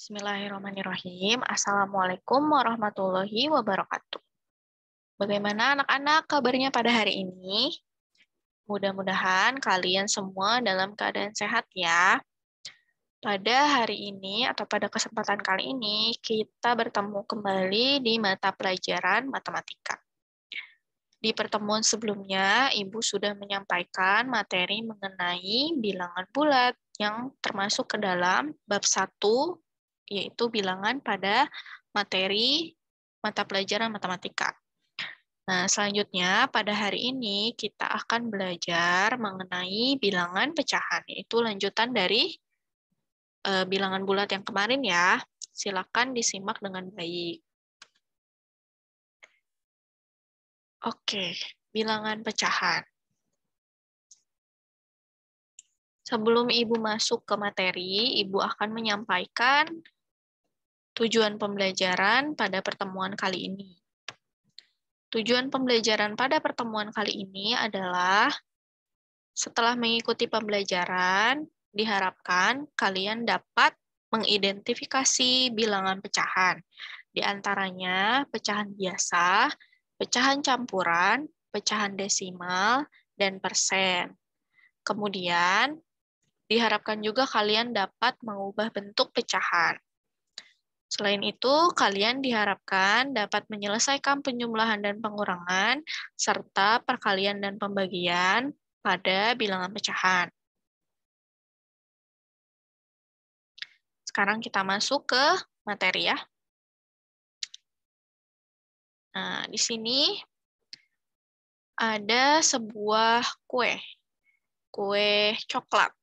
Bismillahirrahmanirrahim. Assalamualaikum warahmatullahi wabarakatuh. Bagaimana anak-anak kabarnya pada hari ini? Mudah-mudahan kalian semua dalam keadaan sehat ya. Pada hari ini atau pada kesempatan kali ini, kita bertemu kembali di mata pelajaran matematika. Di pertemuan sebelumnya, Ibu sudah menyampaikan materi mengenai bilangan bulat yang termasuk ke dalam bab 1, yaitu bilangan pada materi mata pelajaran matematika. Nah, selanjutnya pada hari ini kita akan belajar mengenai bilangan pecahan, yaitu lanjutan dari bilangan bulat yang kemarin ya. Silakan disimak dengan baik. Oke, bilangan pecahan. Sebelum Ibu masuk ke materi, Ibu akan menyampaikan tujuan pembelajaran pada pertemuan kali ini. Tujuan pembelajaran pada pertemuan kali ini adalah setelah mengikuti pembelajaran, diharapkan kalian dapat mengidentifikasi bilangan pecahan. Di antaranya pecahan biasa, pecahan campuran, pecahan desimal, dan persen. Kemudian, diharapkan juga kalian dapat mengubah bentuk pecahan. Selain itu, kalian diharapkan dapat menyelesaikan penjumlahan dan pengurangan, serta perkalian dan pembagian pada bilangan pecahan. Sekarang kita masuk ke materi ya. Nah, di sini ada sebuah kue coklat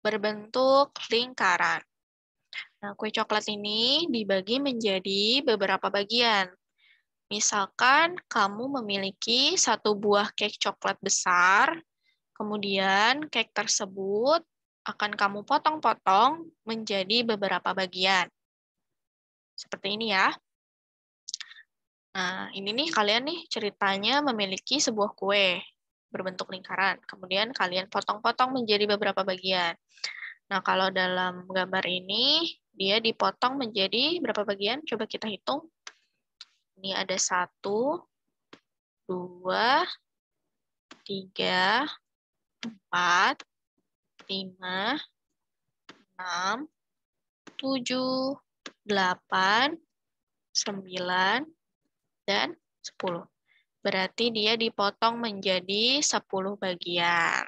berbentuk lingkaran. Nah, kue coklat ini dibagi menjadi beberapa bagian. Misalkan kamu memiliki satu buah cake coklat besar, kemudian cake tersebut akan kamu potong-potong menjadi beberapa bagian. Seperti ini ya. Nah, ini nih kalian nih ceritanya memiliki sebuah kue berbentuk lingkaran. Kemudian kalian potong-potong menjadi beberapa bagian. Nah, kalau dalam gambar ini, dia dipotong menjadi berapa bagian? Coba kita hitung. Ini ada 1, 2, 3, 4, 5, 6, 7, 8, 9, dan 10. Berarti dia dipotong menjadi 10 bagian.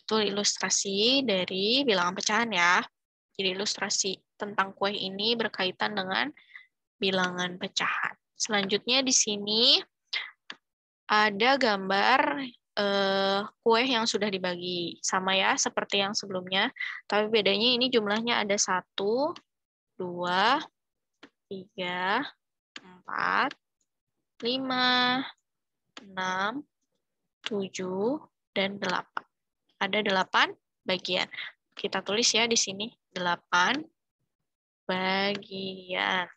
Itu ilustrasi dari bilangan pecahan ya. Jadi ilustrasi tentang kue ini berkaitan dengan bilangan pecahan. Selanjutnya di sini ada gambar kue yang sudah dibagi. Sama ya, seperti yang sebelumnya. Tapi bedanya ini jumlahnya ada 1, 2, 3, 4, 5, 6, 7, dan 8. Ada 8 bagian. Kita tulis ya di sini, 8 bagian.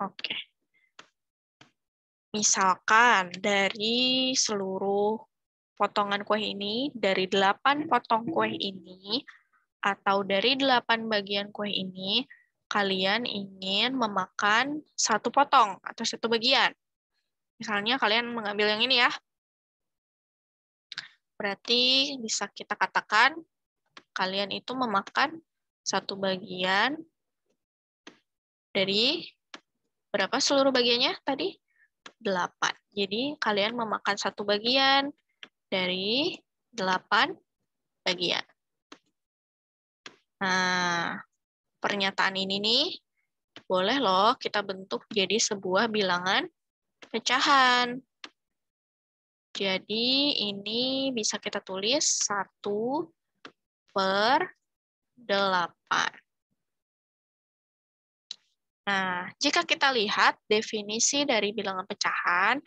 Oke. Misalkan dari seluruh potongan kue ini, dari 8 potong kue ini, atau dari 8 bagian kue ini, kalian ingin memakan satu potong atau satu bagian. Misalnya kalian mengambil yang ini ya. Berarti bisa kita katakan kalian itu memakan satu bagian dari berapa seluruh bagiannya tadi? 8. Jadi kalian memakan satu bagian dari 8 bagian. Nah, pernyataan ini nih boleh loh kita bentuk jadi sebuah bilangan pecahan. Jadi ini bisa kita tulis 1/8. Nah, jika kita lihat definisi dari bilangan pecahan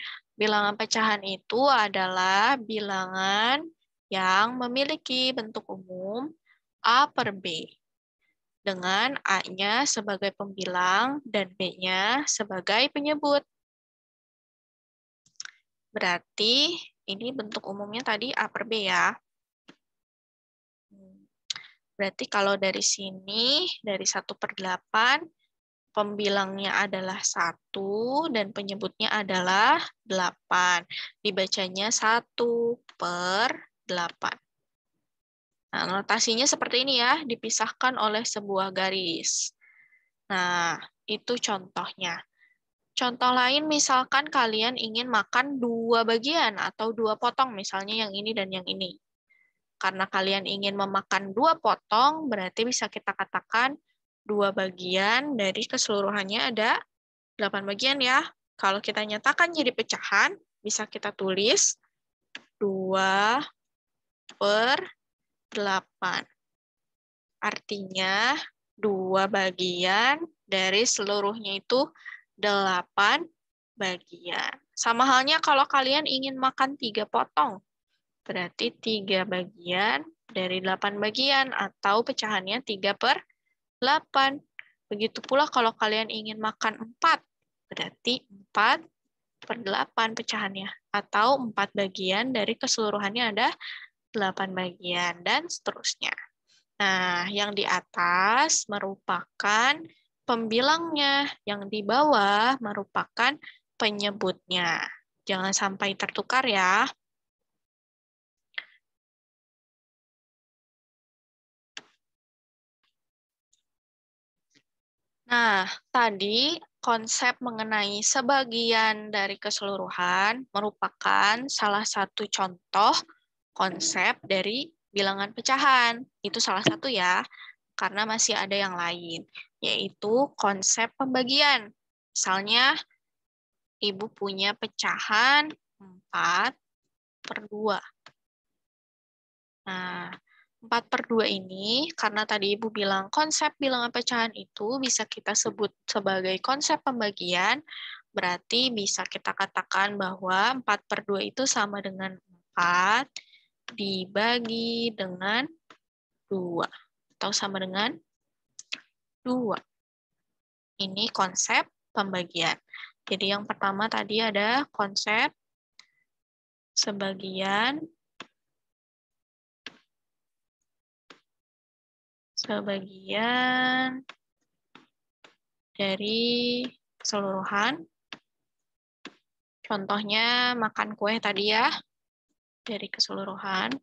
itu adalah bilangan yang memiliki bentuk umum A per B, dengan A-nya sebagai pembilang dan B-nya sebagai penyebut. Berarti ini bentuk umumnya tadi A per B ya. Berarti kalau dari sini, dari 1/8, pembilangnya adalah 1 dan penyebutnya adalah 8. Dibacanya 1/8. Nah, notasinya seperti ini ya, dipisahkan oleh sebuah garis. Nah, itu contohnya. Contoh lain, misalkan kalian ingin makan 2 bagian atau 2 potong, misalnya yang ini dan yang ini. Karena kalian ingin memakan 2 potong, berarti bisa kita katakan 2 bagian dari keseluruhannya ada 8 bagian ya. Kalau kita nyatakan jadi pecahan, bisa kita tulis 2/8. Artinya 2 bagian dari seluruhnya itu 8 bagian. Sama halnya kalau kalian ingin makan 3 potong. Berarti 3 bagian dari 8 bagian atau pecahannya 3/8. Begitu pula kalau kalian ingin makan 4, berarti 4/8 pecahannya. Atau 4 bagian dari keseluruhannya ada 8 bagian, dan seterusnya. Nah, yang di atas merupakan pembilangnya, yang di bawah merupakan penyebutnya. Jangan sampai tertukar ya. Nah, tadi konsep mengenai sebagian dari keseluruhan merupakan salah satu contoh konsep dari bilangan pecahan. Itu salah satu ya, karena masih ada yang lain, yaitu konsep pembagian. Misalnya, Ibu punya pecahan 4/2. Nah, 4/2 ini, karena tadi Ibu bilang konsep bilangan pecahan itu bisa kita sebut sebagai konsep pembagian, berarti bisa kita katakan bahwa 4/2 itu sama dengan 4 dibagi dengan 2, atau sama dengan 2. Ini konsep pembagian. Jadi yang pertama tadi ada konsep sebagian dari keseluruhan. Contohnya makan kue tadi ya, dari keseluruhan.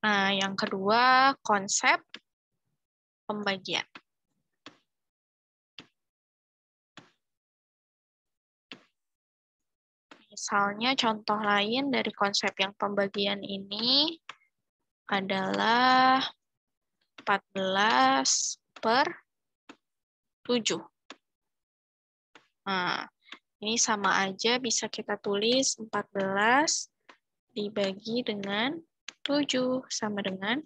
Nah, yang kedua, konsep pembagian. Misalnya contoh lain dari konsep yang pembagian ini adalah 14/7. Nah, ini sama aja bisa kita tulis 14 dibagi dengan 7 sama dengan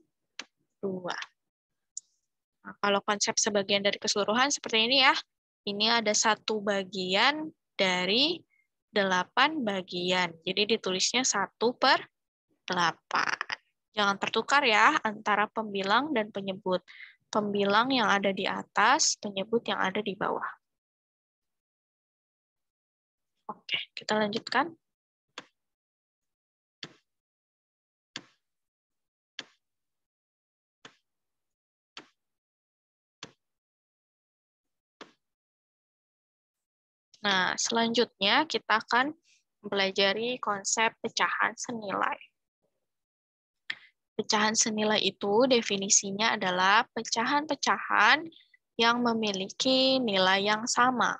2. Nah, kalau konsep sebagian dari keseluruhan seperti ini ya. Ini ada 1 bagian dari 8 bagian. Jadi ditulisnya 1/8. Jangan tertukar ya antara pembilang dan penyebut. Pembilang yang ada di atas, penyebut yang ada di bawah. Oke, kita lanjutkan. Nah, selanjutnya kita akan mempelajari konsep pecahan senilai. Pecahan senilai itu definisinya adalah pecahan-pecahan yang memiliki nilai yang sama.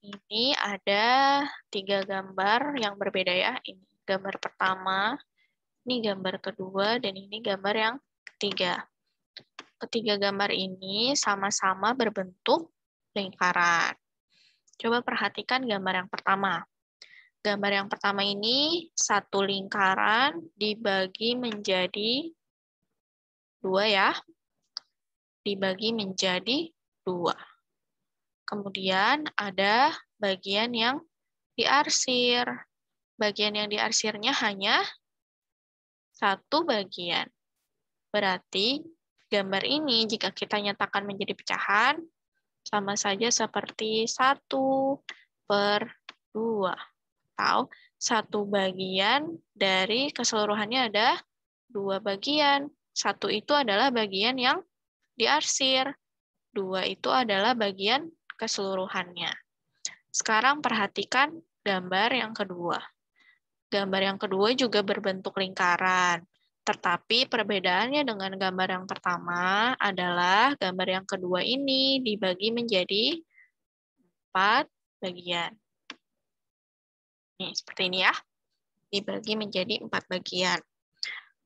Ini ada 3 gambar yang berbeda ya. Ini gambar pertama, ini gambar kedua, dan ini gambar yang ketiga. Ketiga gambar ini sama-sama berbentuk lingkaran. Coba perhatikan gambar yang pertama. Gambar yang pertama ini satu lingkaran dibagi menjadi 2 ya. Dibagi menjadi 2. Kemudian ada bagian yang diarsir. Bagian yang diarsirnya hanya 1 bagian. Berarti gambar ini jika kita nyatakan menjadi pecahan, sama saja seperti 1/2. Atau 1 bagian dari keseluruhannya ada 2 bagian. 1 itu adalah bagian yang diarsir. 2 itu adalah bagian keseluruhannya. Sekarang perhatikan gambar yang kedua. Gambar yang kedua juga berbentuk lingkaran. Tetapi perbedaannya dengan gambar yang pertama adalah gambar yang kedua ini dibagi menjadi 4 bagian. Nih, seperti ini ya. Dibagi menjadi 4 bagian.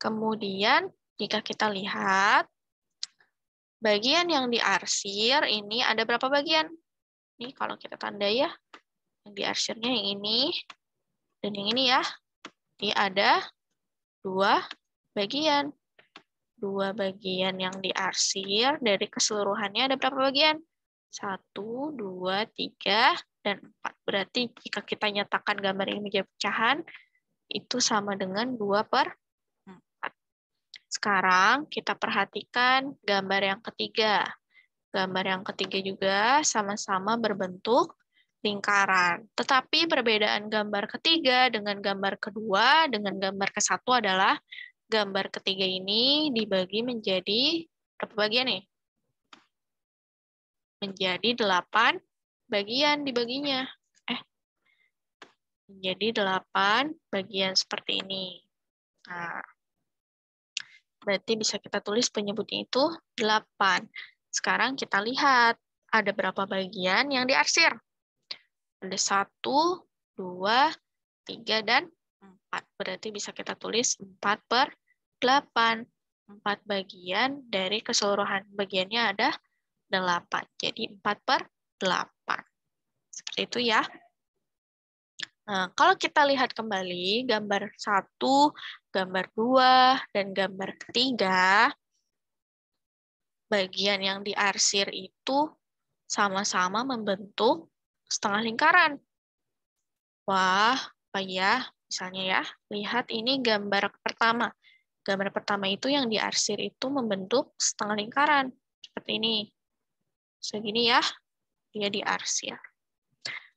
Kemudian, jika kita lihat, bagian yang diarsir ini ada berapa bagian? Nih, kalau kita tandai ya, yang diarsirnya yang ini, dan yang ini ya. Ini ada 2 bagian. 2 bagian yang diarsir dari keseluruhannya ada berapa bagian? 1, 2, 3, dan 4. Berarti jika kita nyatakan gambar ini menjadi pecahan, itu sama dengan 2/4. Sekarang kita perhatikan gambar yang ketiga. Gambar yang ketiga juga sama-sama berbentuk lingkaran. Tetapi perbedaan gambar ketiga dengan gambar kedua dengan gambar ke-1 adalah gambar ketiga ini dibagi menjadi berapa bagian nih? Menjadi 8 bagian dibaginya. Menjadi 8 bagian seperti ini. Nah, berarti bisa kita tulis penyebutnya itu 8. Sekarang kita lihat ada berapa bagian yang diarsir. Ada 1, 2, 3, dan 4. Berarti bisa kita tulis 4/8. 4 bagian dari keseluruhan bagiannya ada 8. Jadi 4/8. Seperti itu ya. Nah, kalau kita lihat kembali gambar 1, gambar 2, dan gambar ketiga, bagian yang diarsir itu sama-sama membentuk setengah lingkaran. Wah, apa ya? Misalnya ya, lihat ini gambar pertama. Gambar pertama itu yang diarsir itu membentuk setengah lingkaran. Seperti ini. Segini ya, dia diarsir.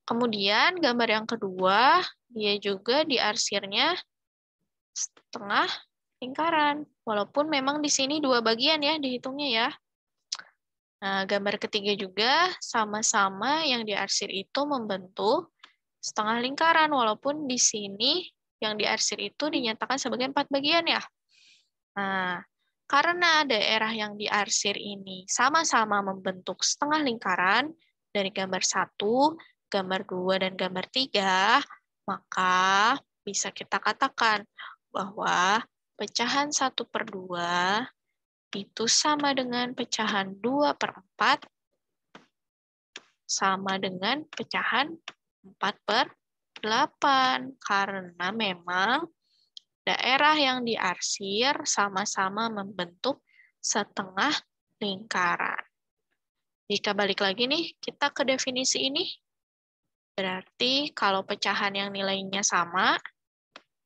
Kemudian gambar yang kedua, dia juga diarsirnya setengah lingkaran. Walaupun memang di sini 2 bagian ya dihitungnya ya. Nah, gambar ketiga juga sama-sama yang diarsir itu membentuk setengah lingkaran. Walaupun di sini yang diarsir itu dinyatakan sebagai 4 bagian ya. Nah, karena daerah yang diarsir ini sama-sama membentuk setengah lingkaran dari gambar 1, gambar 2, dan gambar 3, maka bisa kita katakan bahwa pecahan 1/2 itu sama dengan pecahan 2/4 sama dengan pecahan 4/8. Karena memang daerah yang diarsir sama-sama membentuk setengah lingkaran. Jika balik lagi nih, kita ke definisi ini. Berarti kalau pecahan yang nilainya sama,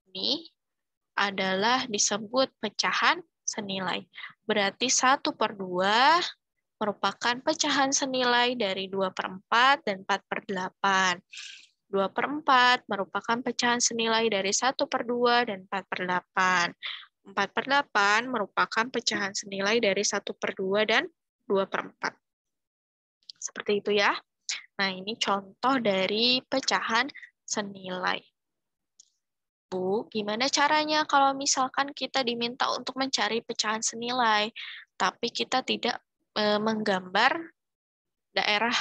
ini adalah disebut pecahan senilai. Berarti 1/2 merupakan pecahan senilai dari 2/4 dan 4/8. 2/4 merupakan pecahan senilai dari 1/2 dan 4/8. 4/8 merupakan pecahan senilai dari 1/2 dan 2/4. Seperti itu ya. Nah, ini contoh dari pecahan senilai. Bu, gimana caranya kalau misalkan kita diminta untuk mencari pecahan senilai, tapi kita tidak menggambar daerah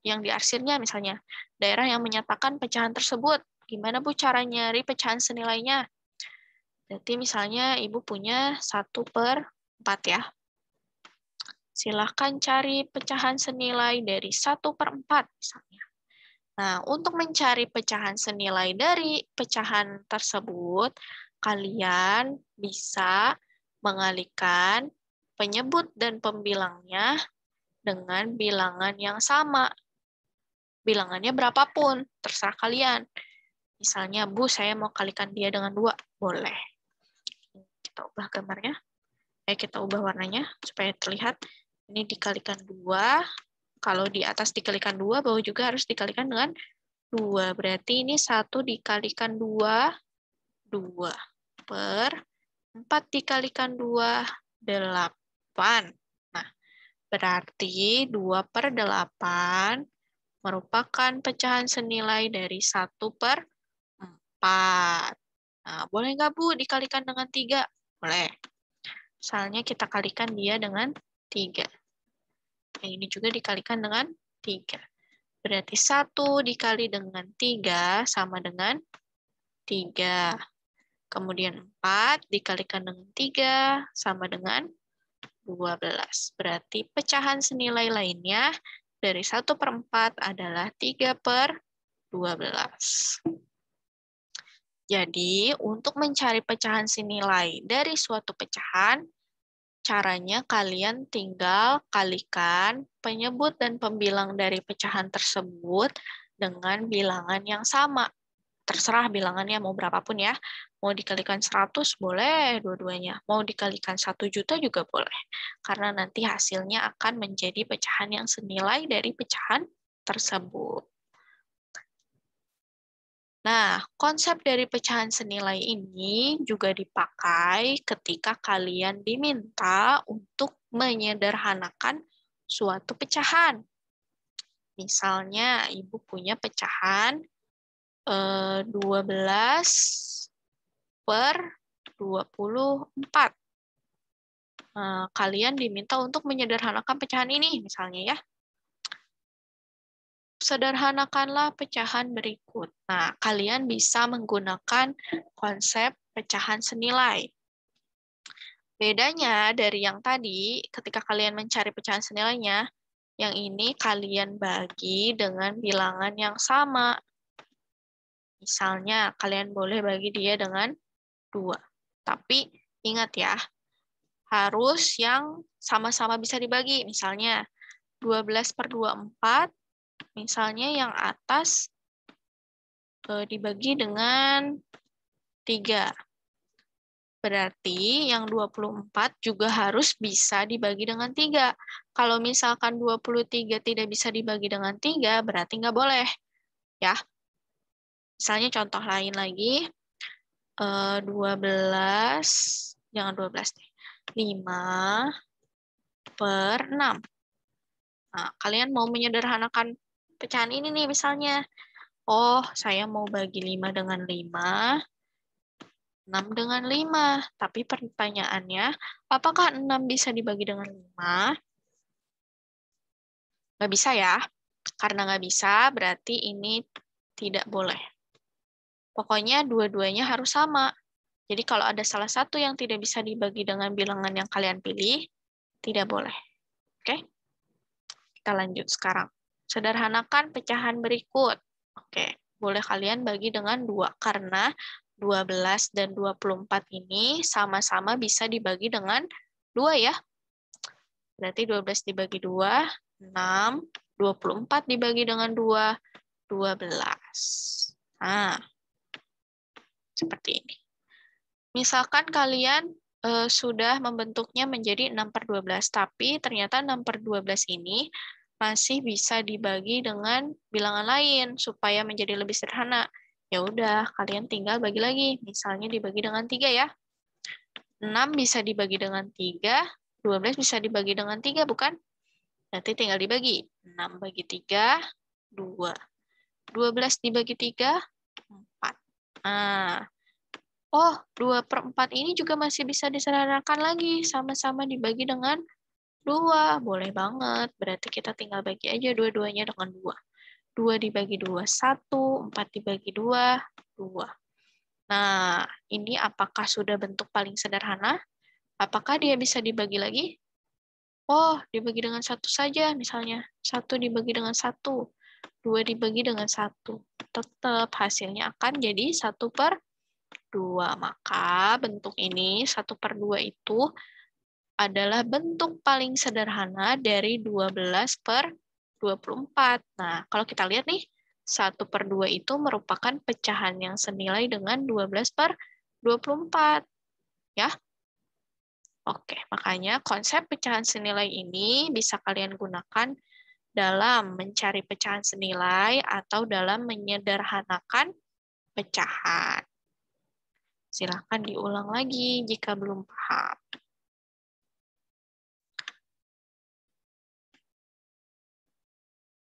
yang diarsirnya misalnya, daerah yang menyatakan pecahan tersebut. Gimana Bu cara nyari pecahan senilainya? Berarti misalnya Ibu punya 1/4 ya. Silahkan cari pecahan senilai dari 1/4 misalnya. Nah, untuk mencari pecahan senilai dari pecahan tersebut, kalian bisa mengalihkan penyebut dan pembilangnya dengan bilangan yang sama. Bilangannya berapapun, terserah kalian. Misalnya, Bu, saya mau kalikan dia dengan 2. Boleh. Kita ubah gambarnya. Kita ubah warnanya supaya terlihat. Ini dikalikan 2. Kalau di atas dikalikan 2, bawah juga harus dikalikan dengan 2. Berarti ini 1 dikalikan 2, 2. Per 4 dikalikan 2, 8. Nah, berarti 2 per 8 merupakan pecahan senilai dari 1 per 4. Nah, boleh nggak, Bu, dikalikan dengan 3? Boleh. Misalnya kita kalikan dia dengan 3. Yang ini juga dikalikan dengan 3. Berarti 1 dikali dengan 3 sama dengan 3. Kemudian 4 dikalikan dengan 3 sama dengan 12. Berarti pecahan senilai lainnya dari 1 per 4 adalah 3 per 12. Jadi, untuk mencari pecahan senilai dari suatu pecahan, caranya kalian tinggal kalikan penyebut dan pembilang dari pecahan tersebut dengan bilangan yang sama. Terserah bilangannya mau berapapun ya. Mau dikalikan 100 boleh dua-duanya. Mau dikalikan 1 juta juga boleh. Karena nanti hasilnya akan menjadi pecahan yang senilai dari pecahan tersebut. Nah, konsep dari pecahan senilai ini juga dipakai ketika kalian diminta untuk menyederhanakan suatu pecahan. Misalnya, Ibu punya pecahan 12 per 24. Kalian diminta untuk menyederhanakan pecahan ini, misalnya ya. Sederhanakanlah pecahan berikut. Nah, kalian bisa menggunakan konsep pecahan senilai. Bedanya dari yang tadi, ketika kalian mencari pecahan senilainya, yang ini kalian bagi dengan bilangan yang sama. Misalnya, kalian boleh bagi dia dengan 2. Tapi, ingat ya, harus yang sama-sama bisa dibagi. Misalnya, 12 per 24, misalnya yang atas dibagi dengan 3. Berarti yang 24 juga harus bisa dibagi dengan 3. Kalau misalkan 23 tidak bisa dibagi dengan 3, berarti nggak boleh. Ya. Misalnya contoh lain lagi, 12, jangan 12 deh, 5 per 6. Nah, kalian mau menyederhanakan pecahan ini nih misalnya. Oh, saya mau bagi 5 dengan 5, 6 dengan 5. Tapi pertanyaannya, apakah 6 bisa dibagi dengan 5? Nggak bisa ya. Karena nggak bisa, berarti ini tidak boleh. Pokoknya dua-duanya harus sama. Jadi kalau ada salah satu yang tidak bisa dibagi dengan bilangan yang kalian pilih, tidak boleh. Oke? Kita lanjut sekarang. Sederhanakan pecahan berikut. Oke, boleh kalian bagi dengan 2, karena 12 dan 24 ini sama-sama bisa dibagi dengan 2 ya. Berarti 12 dibagi 2, 6. 24 dibagi dengan 2, 12. Nah, seperti ini. Misalkan kalian sudah membentuknya menjadi 6 per 12, tapi ternyata 6 per 12 ini masih bisa dibagi dengan bilangan lain supaya menjadi lebih sederhana. Ya udah, kalian tinggal bagi lagi. Misalnya dibagi dengan 3 ya. 6 bisa dibagi dengan 3, 12 bisa dibagi dengan 3, bukan? Nanti tinggal dibagi. 6 bagi 3, 2. 12 dibagi 3, 4. Nah, oh, 2 per 4 ini juga masih bisa disederhanakan lagi. Sama-sama dibagi dengan 2. Boleh banget. Berarti kita tinggal bagi aja dua-duanya dengan 2. 2 dibagi 2, 1. 4 dibagi 2, 2. Nah, ini apakah sudah bentuk paling sederhana? Apakah dia bisa dibagi lagi? Oh, dibagi dengan 1 saja misalnya. 1 dibagi dengan 1. 2 dibagi dengan 1. Tetap hasilnya akan jadi 1 per 2. Maka bentuk ini 1 per 2 itu adalah bentuk paling sederhana dari 12 per 24. Nah, kalau kita lihat nih, 1 per 2 itu merupakan pecahan yang senilai dengan 12 per 24. Ya? Oke, makasih. Makanya konsep pecahan senilai ini bisa kalian gunakan dalam mencari pecahan senilai atau dalam menyederhanakan pecahan. Silakan diulang lagi jika belum paham.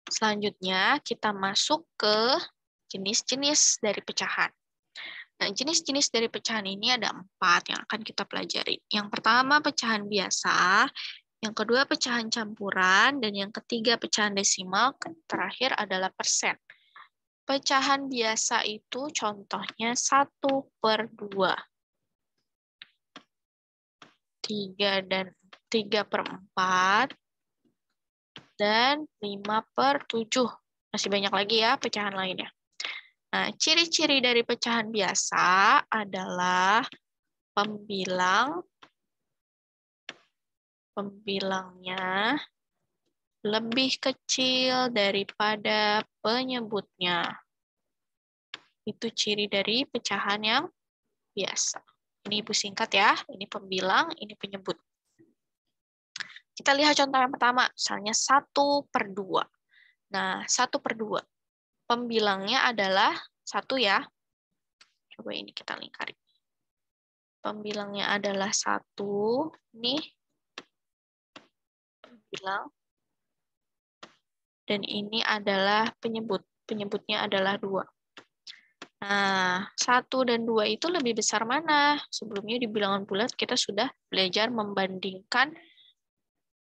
Selanjutnya, kita masuk ke jenis-jenis dari pecahan. Nah, jenis-jenis dari pecahan ini ada 4 yang akan kita pelajari. Yang pertama, pecahan biasa. Yang kedua, pecahan campuran. Dan yang ketiga, pecahan desimal. Terakhir adalah persen. Pecahan biasa itu contohnya 1/2. 3/4. Dan 5/7. Masih banyak lagi ya pecahan lainnya. Nah, ciri-ciri dari pecahan biasa adalah pembilangnya lebih kecil daripada penyebutnya. Itu ciri dari pecahan yang biasa. Ini Ibu singkat ya, ini pembilang, ini penyebut. Kita lihat contoh yang pertama, misalnya 1/2. Nah, 1/2. Pembilangnya adalah 1 ya. Coba ini kita lingkari. Pembilangnya adalah 1. Nih, pembilang. Dan ini adalah penyebut. Penyebutnya adalah 2. Nah, 1 dan 2 itu lebih besar mana? Sebelumnya di bilangan bulat kita sudah belajar membandingkan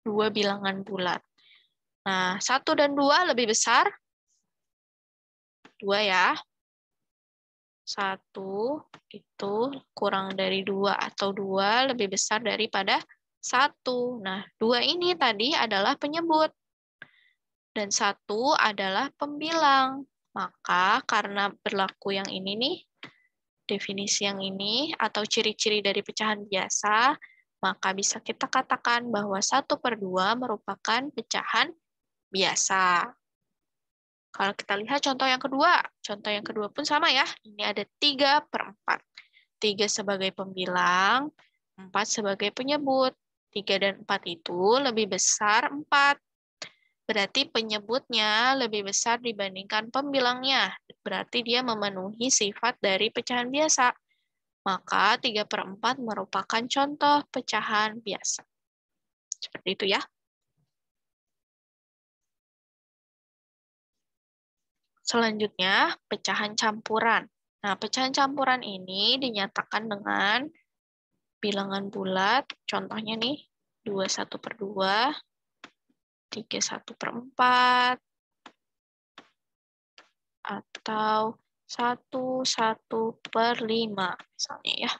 2 bilangan bulat. Nah, 1 dan 2 lebih besar? 2 ya. 1 itu kurang dari 2 atau 2 lebih besar daripada 1. Nah, 2 ini tadi adalah penyebut. Dan 1 adalah pembilang. Maka karena berlaku yang ini nih, definisi yang ini atau ciri-ciri dari pecahan biasa, maka bisa kita katakan bahwa 1/2 merupakan pecahan biasa. Kalau kita lihat contoh yang kedua pun sama ya. Ini ada 3/4. 3 sebagai pembilang, 4 sebagai penyebut. 3 dan 4 itu lebih besar 4. Berarti penyebutnya lebih besar dibandingkan pembilangnya. Berarti dia memenuhi sifat dari pecahan biasa. Maka 3/4 merupakan contoh pecahan biasa. Seperti itu ya. Selanjutnya, pecahan campuran. Nah, pecahan campuran ini dinyatakan dengan bilangan bulat. Contohnya nih, 2/1/2. 3/1/4, atau 1/1/5 misalnya ya.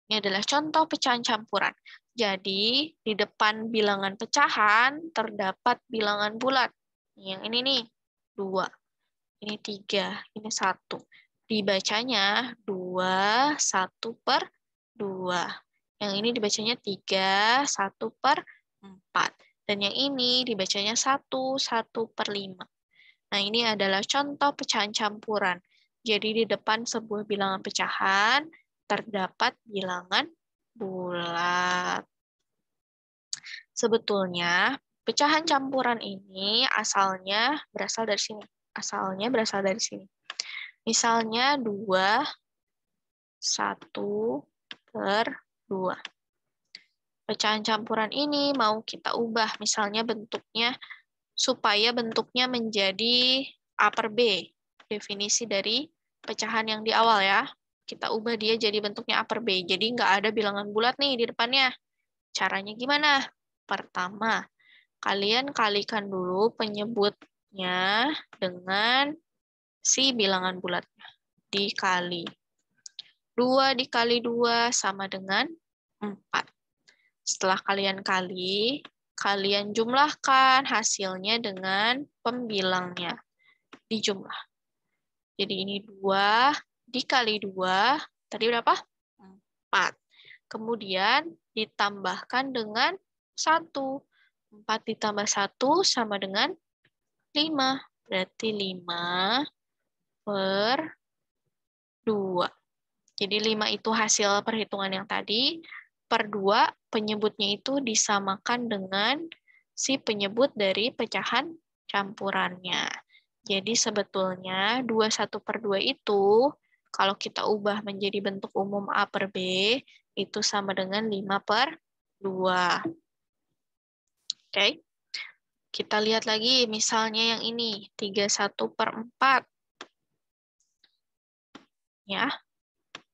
Ini adalah contoh pecahan campuran. Jadi di depan bilangan pecahan terdapat bilangan bulat. Yang ini nih 2, ini 3, ini 1. Dibacanya 2/1/2. Yang ini dibacanya 3/1/4. Dan yang ini dibacanya 1/1/5. Nah, ini adalah contoh pecahan campuran. Jadi di depan sebuah bilangan pecahan terdapat bilangan bulat. Sebetulnya pecahan campuran ini asalnya berasal dari sini. Misalnya 2/1/2. Pecahan campuran ini mau kita ubah, misalnya bentuknya, supaya bentuknya menjadi A/B. Definisi dari pecahan yang di awal ya. Kita ubah dia jadi bentuknya A/B. Jadi nggak ada bilangan bulat nih di depannya. Caranya gimana? Pertama, kalian kalikan dulu penyebutnya dengan si bilangan bulatnya. Dikali. 2 dikali 2 sama dengan 4. Setelah kalian kali, kalian jumlahkan hasilnya dengan pembilangnya. Dijumlah. Jadi ini 2 dikali 2, tadi berapa? 4. Kemudian ditambahkan dengan 1. 4 ditambah 1 sama dengan 5. Berarti 5/2. Jadi 5 itu hasil perhitungan yang tadi, per 2 penyebutnya itu disamakan dengan si penyebut dari pecahan campurannya. Jadi sebetulnya 21/2 itu, kalau kita ubah menjadi bentuk umum A per B, itu sama dengan 5/2. Oke. Kita lihat lagi misalnya yang ini, 31/4. Ya,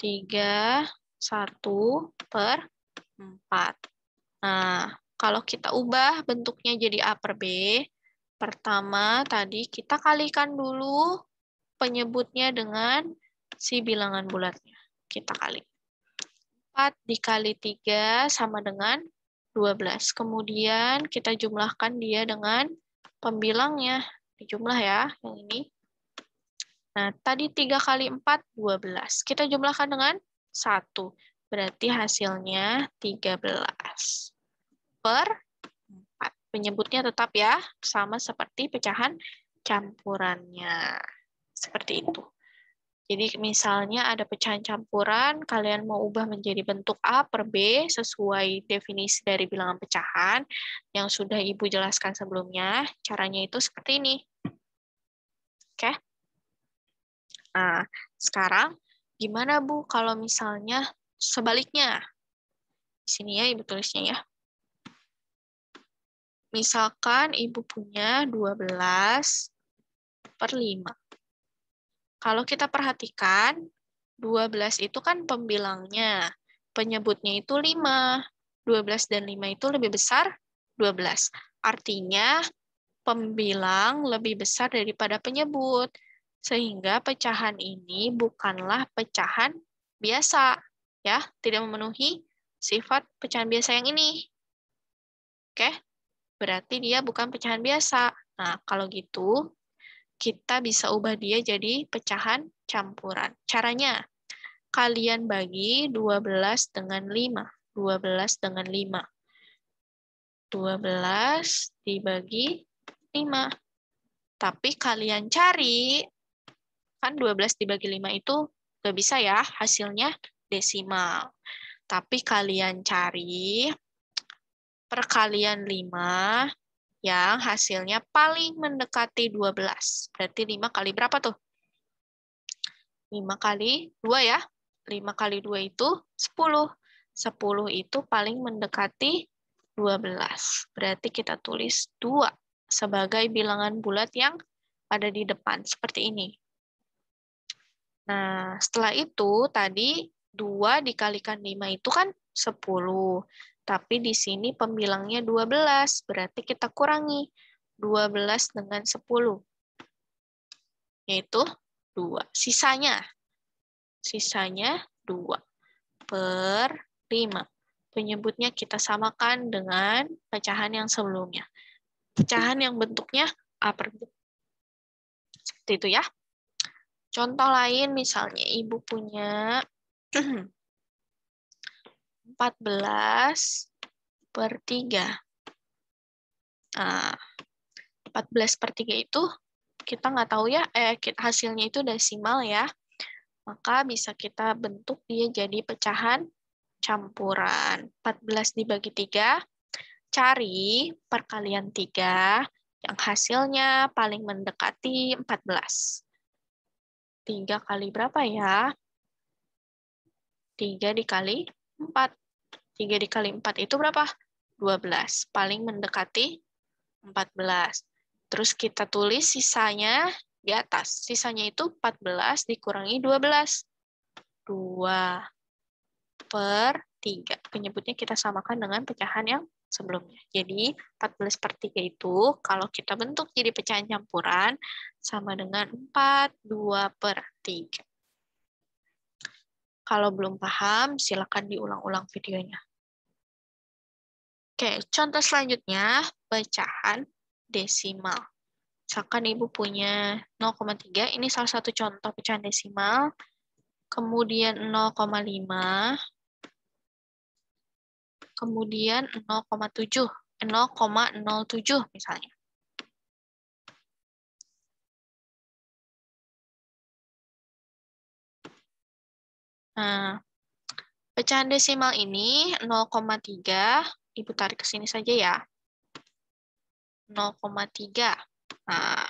31/4. Nah, kalau kita ubah bentuknya jadi A per B, pertama tadi kita kalikan dulu penyebutnya dengan si bilangan bulatnya. Kita kali. 4 dikali 3 sama dengan 12. Kemudian kita jumlahkan dia dengan pembilangnya. Dijumlah ya, yang ini. Nah, tadi 3 kali 4, 12. Kita jumlahkan dengan 1. Berarti hasilnya 13/4. Penyebutnya tetap ya, sama seperti pecahan campurannya. Seperti itu. Jadi misalnya ada pecahan campuran, kalian mau ubah menjadi bentuk A per B sesuai definisi dari bilangan pecahan yang sudah Ibu jelaskan sebelumnya. Caranya itu seperti ini. Oke? Nah, sekarang gimana Bu kalau misalnya sebaliknya? Di sini ya Ibu tulisnya ya. Misalkan Ibu punya 12/5. Kalau kita perhatikan, 12 itu kan pembilangnya. Penyebutnya itu 5. 12 dan 5 itu lebih besar 12. Artinya, pembilang lebih besar daripada penyebut. Sehingga pecahan ini bukanlah pecahan biasa. Ya, tidak memenuhi sifat pecahan biasa yang ini. Oke? Berarti dia bukan pecahan biasa. Nah, kalau gitu, kita bisa ubah dia jadi pecahan campuran. Caranya, kalian bagi 12 dengan 5. 12 dengan 5. 12 dibagi 5. Tapi kalian cari, kan 12 dibagi 5 itu nggak bisa ya, hasilnya desimal. Tapi kalian cari perkalian 5 yang hasilnya paling mendekati 12. Berarti 5 kali berapa tuh? 5 kali 2 ya. 5 kali 2 itu 10. 10 itu paling mendekati 12. Berarti kita tulis 2 sebagai bilangan bulat yang ada di depan. Seperti ini. Nah, setelah itu tadi 2 dikalikan 5 itu kan 10. Tapi di sini pembilangnya 12. Berarti kita kurangi 12 dengan 10. Yaitu 2. Sisanya 2/5. Penyebutnya kita samakan dengan pecahan yang sebelumnya. Pecahan yang bentuknya A per B. Seperti itu ya. Contoh lain misalnya Ibu punya 14/3. Nah, 14/3 itu kita nggak tahu ya, hasilnya itu desimal ya. Maka bisa kita bentuk dia jadi pecahan campuran. 14 dibagi 3, cari perkalian 3 yang hasilnya paling mendekati 14. 3 kali berapa ya? 3 dikali 4. 3 dikali 4 itu berapa? 12. Paling mendekati 14. Terus kita tulis sisanya di atas. Sisanya itu 14 dikurangi 12. 2/3. Penyebutnya kita samakan dengan pecahan yang sebelumnya. Jadi 14/3 itu kalau kita bentuk jadi pecahan campuran sama dengan 4/2/3. Kalau belum paham, silakan diulang-ulang videonya. Oke, contoh selanjutnya pecahan desimal. Misalkan Ibu punya 0,3, ini salah satu contoh pecahan desimal. Kemudian 0,5, kemudian 0,7 misalnya. Nah, Pecahan desimal ini 0,3, Ibu tarik ke sini saja ya. 0,3. Nah,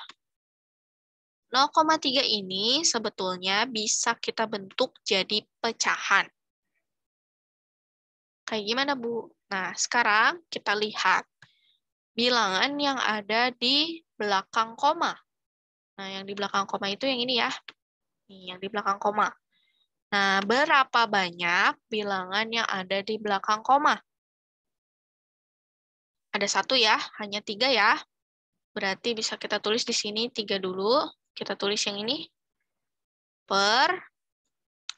0,3 ini sebetulnya bisa kita bentuk jadi pecahan. Kayak gimana, Bu? Nah, sekarang kita lihat bilangan yang ada di belakang koma. Nah, yang di belakang koma itu yang ini ya. Nih, yang di belakang koma. Nah, berapa banyak bilangan yang ada di belakang koma? Ada 1 ya, hanya 3 ya. Berarti bisa kita tulis di sini 3 dulu. Kita tulis yang ini.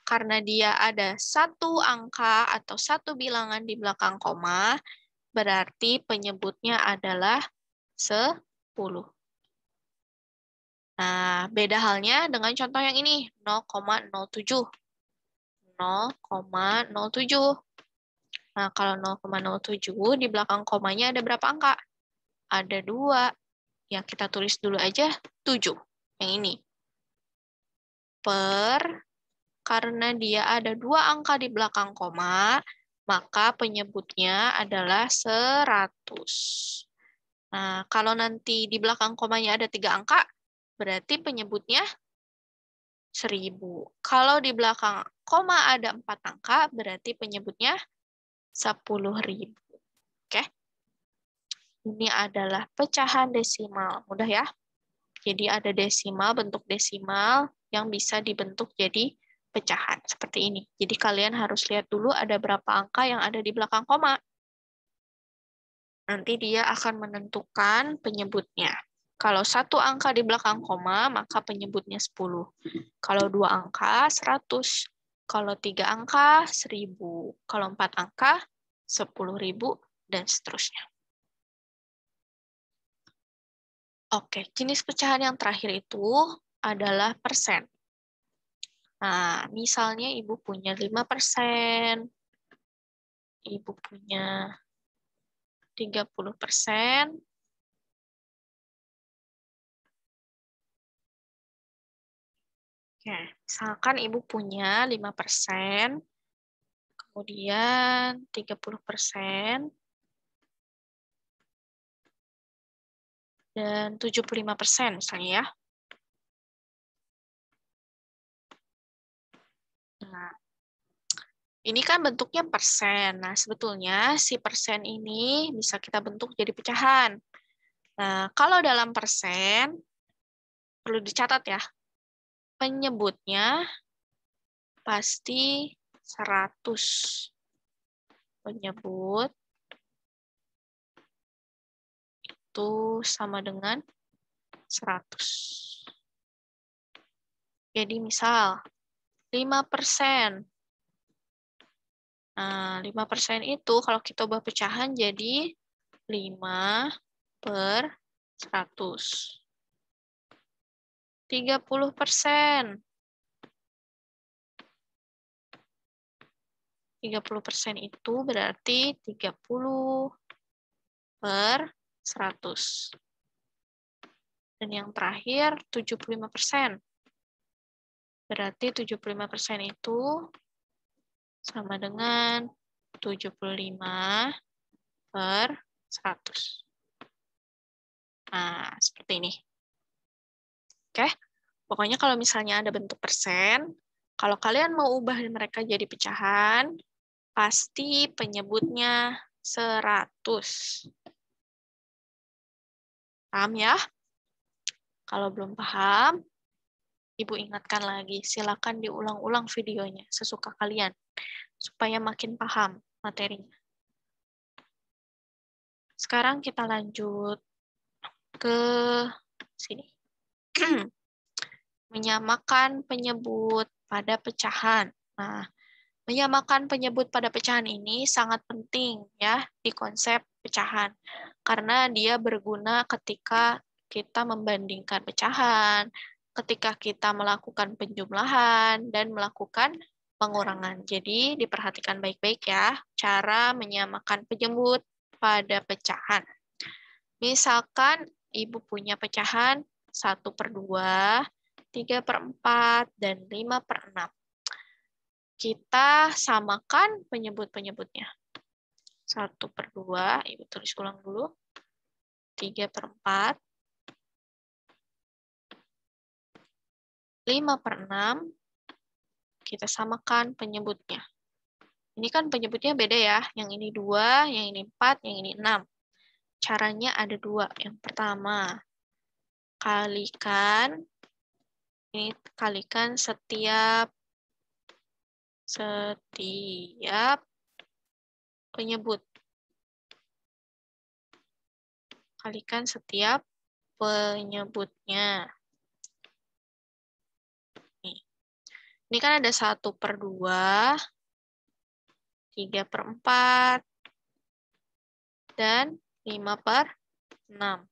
Karena dia ada 1 angka atau 1 bilangan di belakang koma, berarti penyebutnya adalah 10. Nah, beda halnya dengan contoh yang ini, 0,07. 0,07. Nah, kalau 0,07 di belakang komanya ada berapa angka? Ada 2. Ya, kita tulis dulu aja 7. Yang ini. Karena dia ada 2 angka di belakang koma, maka penyebutnya adalah 100. Nah, kalau nanti di belakang komanya ada 3 angka, berarti penyebutnya 1000. Kalau di belakang koma ada 4 angka, berarti penyebutnya 10.000. Oke? Ini adalah pecahan desimal. Mudah ya? Jadi ada desimal, bentuk desimal yang bisa dibentuk jadi pecahan. Seperti ini. Jadi kalian harus lihat dulu ada berapa angka yang ada di belakang koma. Nanti dia akan menentukan penyebutnya. Kalau 1 angka di belakang koma, maka penyebutnya 10. Kalau 2 angka, 100. Kalau 3 angka, 1000. Kalau 4 angka, 10.000, dan seterusnya. Oke, jenis pecahan yang terakhir itu adalah persen. Nah, misalnya Ibu punya 5%, Ibu punya 30%, Oke, misalkan Ibu punya 5%, kemudian 30%, dan 75% misalnya ya. Nah, ini kan bentuknya persen. Nah, sebetulnya si persen ini bisa kita bentuk jadi pecahan. Nah, kalau dalam persen, perlu dicatat ya, penyebutnya pasti 100. Penyebut itu sama dengan 100. Jadi misal 5%. Nah, 5% itu kalau kita ubah pecahan jadi 5/100. 30%. 30% itu berarti 30/100. Dan yang terakhir 75%. Berarti 75% itu sama dengan 75/100. Nah, seperti ini. Oke, pokoknya kalau misalnya ada bentuk persen, kalau kalian mau ubah mereka jadi pecahan, pasti penyebutnya 100. Paham ya? Kalau belum paham, Ibu ingatkan lagi. Silakan diulang-ulang videonya sesuka kalian, supaya makin paham materinya. Sekarang kita lanjut ke sini. Menyamakan penyebut pada pecahan. Nah, menyamakan penyebut pada pecahan ini sangat penting ya di konsep pecahan. Karena dia berguna ketika kita membandingkan pecahan, ketika kita melakukan penjumlahan, dan melakukan pengurangan. Jadi diperhatikan baik-baik ya cara menyamakan penyebut pada pecahan. Misalkan Ibu punya pecahan 1/2, 3/4, dan 5/6. kita samakan penyebut-penyebutnya. 1/2, Ibu tulis ulang dulu. 3/4. 5/6. Kita samakan penyebutnya. Ini kan penyebutnya beda ya. Yang ini 2, yang ini 4, yang ini 6. Caranya ada 2. Yang pertama, kalikan setiap penyebut. Kalikan setiap penyebutnya. Ini kan ada 1/2, 3/4, dan 5/6.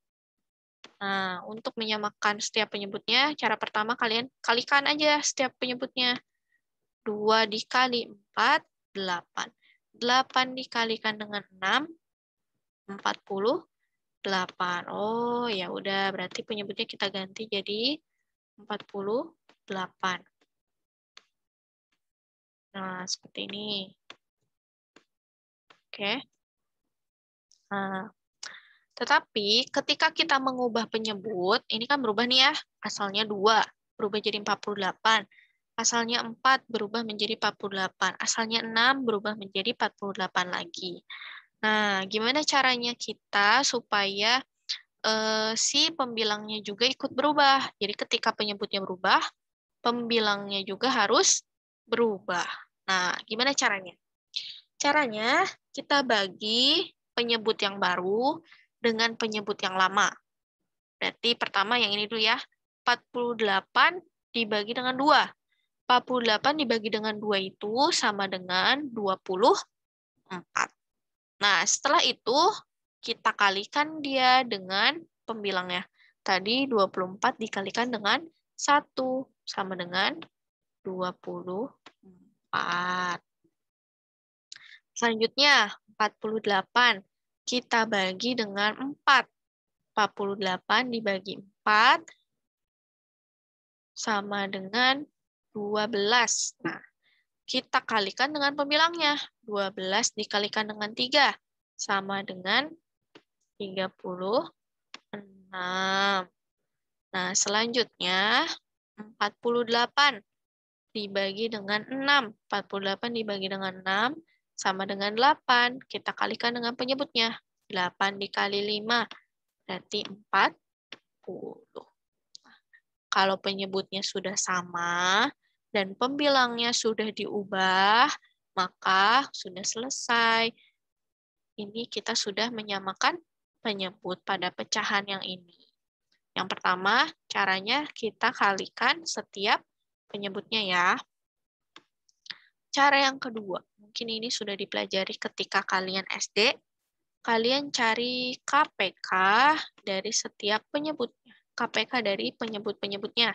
Nah, untuk menyamakan setiap penyebutnya, cara pertama kalian kalikan aja setiap penyebutnya. 2 dikali 4, 8. 8 dikalikan dengan 6, 48. Oh, ya udah, berarti penyebutnya kita ganti jadi 48. Nah, seperti ini. Oke. Nah, tetapi ketika kita mengubah penyebut, ini kan berubah nih ya, asalnya 2, berubah jadi 48. Asalnya 4 berubah menjadi 48. Asalnya 6 berubah menjadi 48 lagi. Nah, gimana caranya kita supaya si pembilangnya juga ikut berubah? Jadi ketika penyebutnya berubah, pembilangnya juga harus berubah. Nah, gimana caranya? Caranya kita bagi penyebut yang baru dengan penyebut yang lama. Berarti pertama yang ini dulu ya. 48 dibagi dengan 2. 48 dibagi dengan 2 itu sama dengan 24. Nah, setelah itu kita kalikan dia dengan pembilangnya. Tadi 24 dikalikan dengan 1 sama dengan 24. Selanjutnya, 48 kita bagi dengan 4. 48 dibagi 4 sama dengan 12. Nah, kita kalikan dengan pembilangnya. 12 dikalikan dengan 3 sama dengan 36. Nah, selanjutnya 48 dibagi dengan 6. 48 dibagi dengan 6 sama dengan 8. Kita kalikan dengan penyebutnya. 8 dikali 5 berarti 40. Kalau penyebutnya sudah sama dan pembilangnya sudah diubah, maka sudah selesai. Ini kita sudah menyamakan penyebut pada pecahan yang ini. Yang pertama, caranya kita kalikan setiap penyebutnya ya. Cara yang kedua, mungkin ini sudah dipelajari ketika kalian SD. Kalian cari KPK dari setiap penyebutnya. KPK dari penyebut-penyebutnya.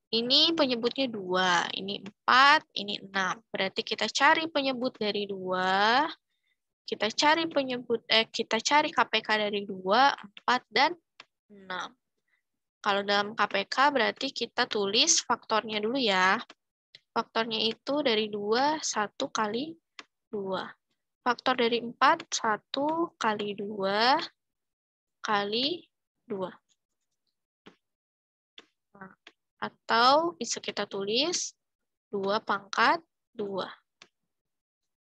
Ini penyebutnya 2, ini 4, ini 6. Berarti kita cari penyebut dari 2, kita cari KPK dari 2, 4, dan 6. Kalau dalam KPK berarti kita tulis faktornya dulu ya. Faktornya itu dari 2, 1 kali 2. Faktor dari 4, 1 kali 2 kali 2. Nah, atau bisa kita tulis 2 pangkat 2.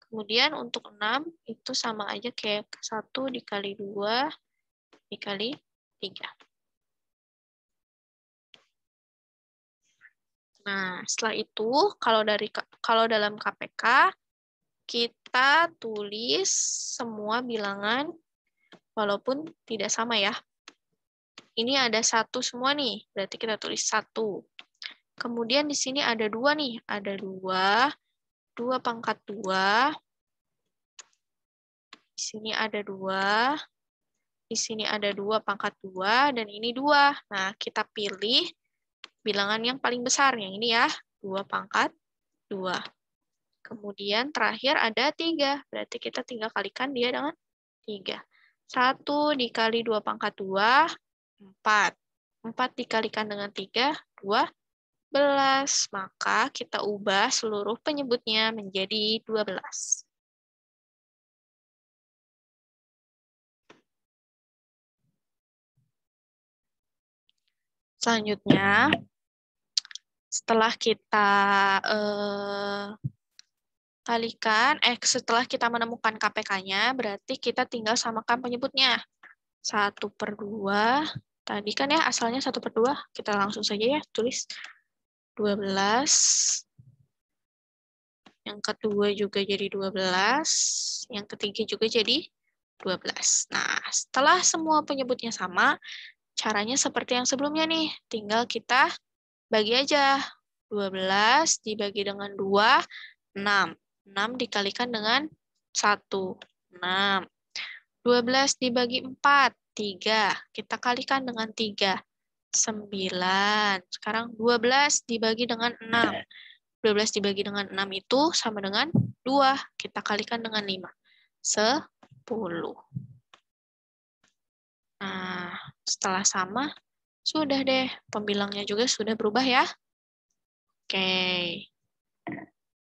Kemudian untuk 6 itu sama aja kayak 1 dikali 2 dikali 3. Nah, setelah itu kalau dalam KPK kita tulis semua bilangan walaupun tidak sama ya. Ini ada 1 semua nih, berarti kita tulis 1. Kemudian di sini ada 2 nih, ada 2, 2 pangkat 2. Di sini ada 2. Di sini ada 2 pangkat 2 dan ini 2. Nah, kita pilih bilangan yang paling besar, yang ini ya, 2 pangkat 2. Kemudian terakhir ada 3, berarti kita tinggal kalikan dia dengan 3. 1 dikali 2 pangkat 2, 4. 4 dikalikan dengan 3, 12. maka kita ubah seluruh penyebutnya menjadi 12. Selanjutnya, setelah kita setelah kita menemukan KPK-nya, berarti kita tinggal samakan penyebutnya. 1/2, tadi kan ya asalnya 1/2, kita langsung saja ya tulis 12. Yang kedua juga jadi 12, yang ketiga juga jadi 12. Nah, setelah semua penyebutnya sama, caranya seperti yang sebelumnya nih, tinggal kita bagi aja. 12 dibagi dengan 2, 6. 6 dikalikan dengan 1, 6. 12 dibagi 4, 3. Kita kalikan dengan 3, 9. Sekarang 12 dibagi dengan 6. 12 dibagi dengan 6 itu sama dengan 2. Kita kalikan dengan 5. 10. Nah, setelah sama, sudah deh. Pembilangnya juga sudah berubah ya. Oke.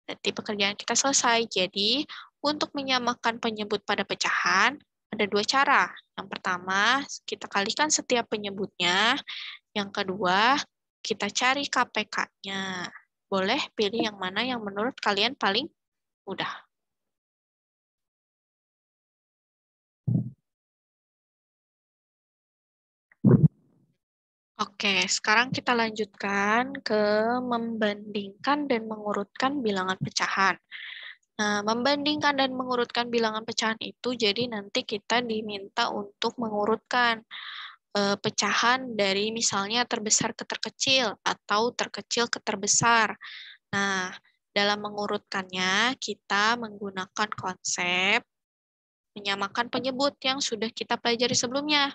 Berarti pekerjaan kita selesai. Jadi, untuk menyamakan penyebut pada pecahan, ada 2 cara. Yang pertama, kita kalikan setiap penyebutnya. Yang kedua, kita cari KPK-nya. Boleh pilih yang mana yang menurut kalian paling mudah. Oke, sekarang kita lanjutkan ke membandingkan dan mengurutkan bilangan pecahan. Nah, membandingkan dan mengurutkan bilangan pecahan itu, jadi nanti kita diminta untuk mengurutkan pecahan dari misalnya terbesar ke terkecil atau terkecil ke terbesar. Nah, dalam mengurutkannya, kita menggunakan konsep menyamakan penyebut yang sudah kita pelajari sebelumnya.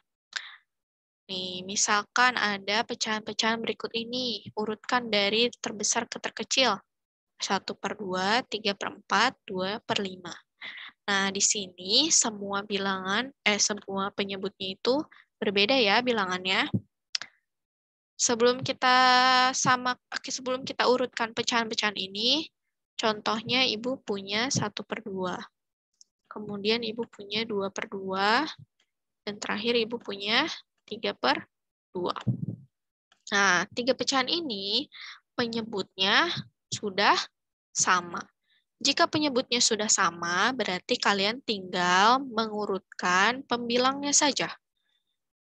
Nih, misalkan ada pecahan-pecahan berikut ini, urutkan dari terbesar ke terkecil. 1/2, 3/4, 2/5. Nah, di sini semua semua penyebutnya itu berbeda ya bilangannya. Sebelum kita urutkan pecahan-pecahan ini, contohnya Ibu punya 1/2. Kemudian Ibu punya 2/2. Dan terakhir Ibu punya 3/2. Nah, 3 pecahan ini penyebutnya sudah sama. Jika penyebutnya sudah sama, berarti kalian tinggal mengurutkan pembilangnya saja.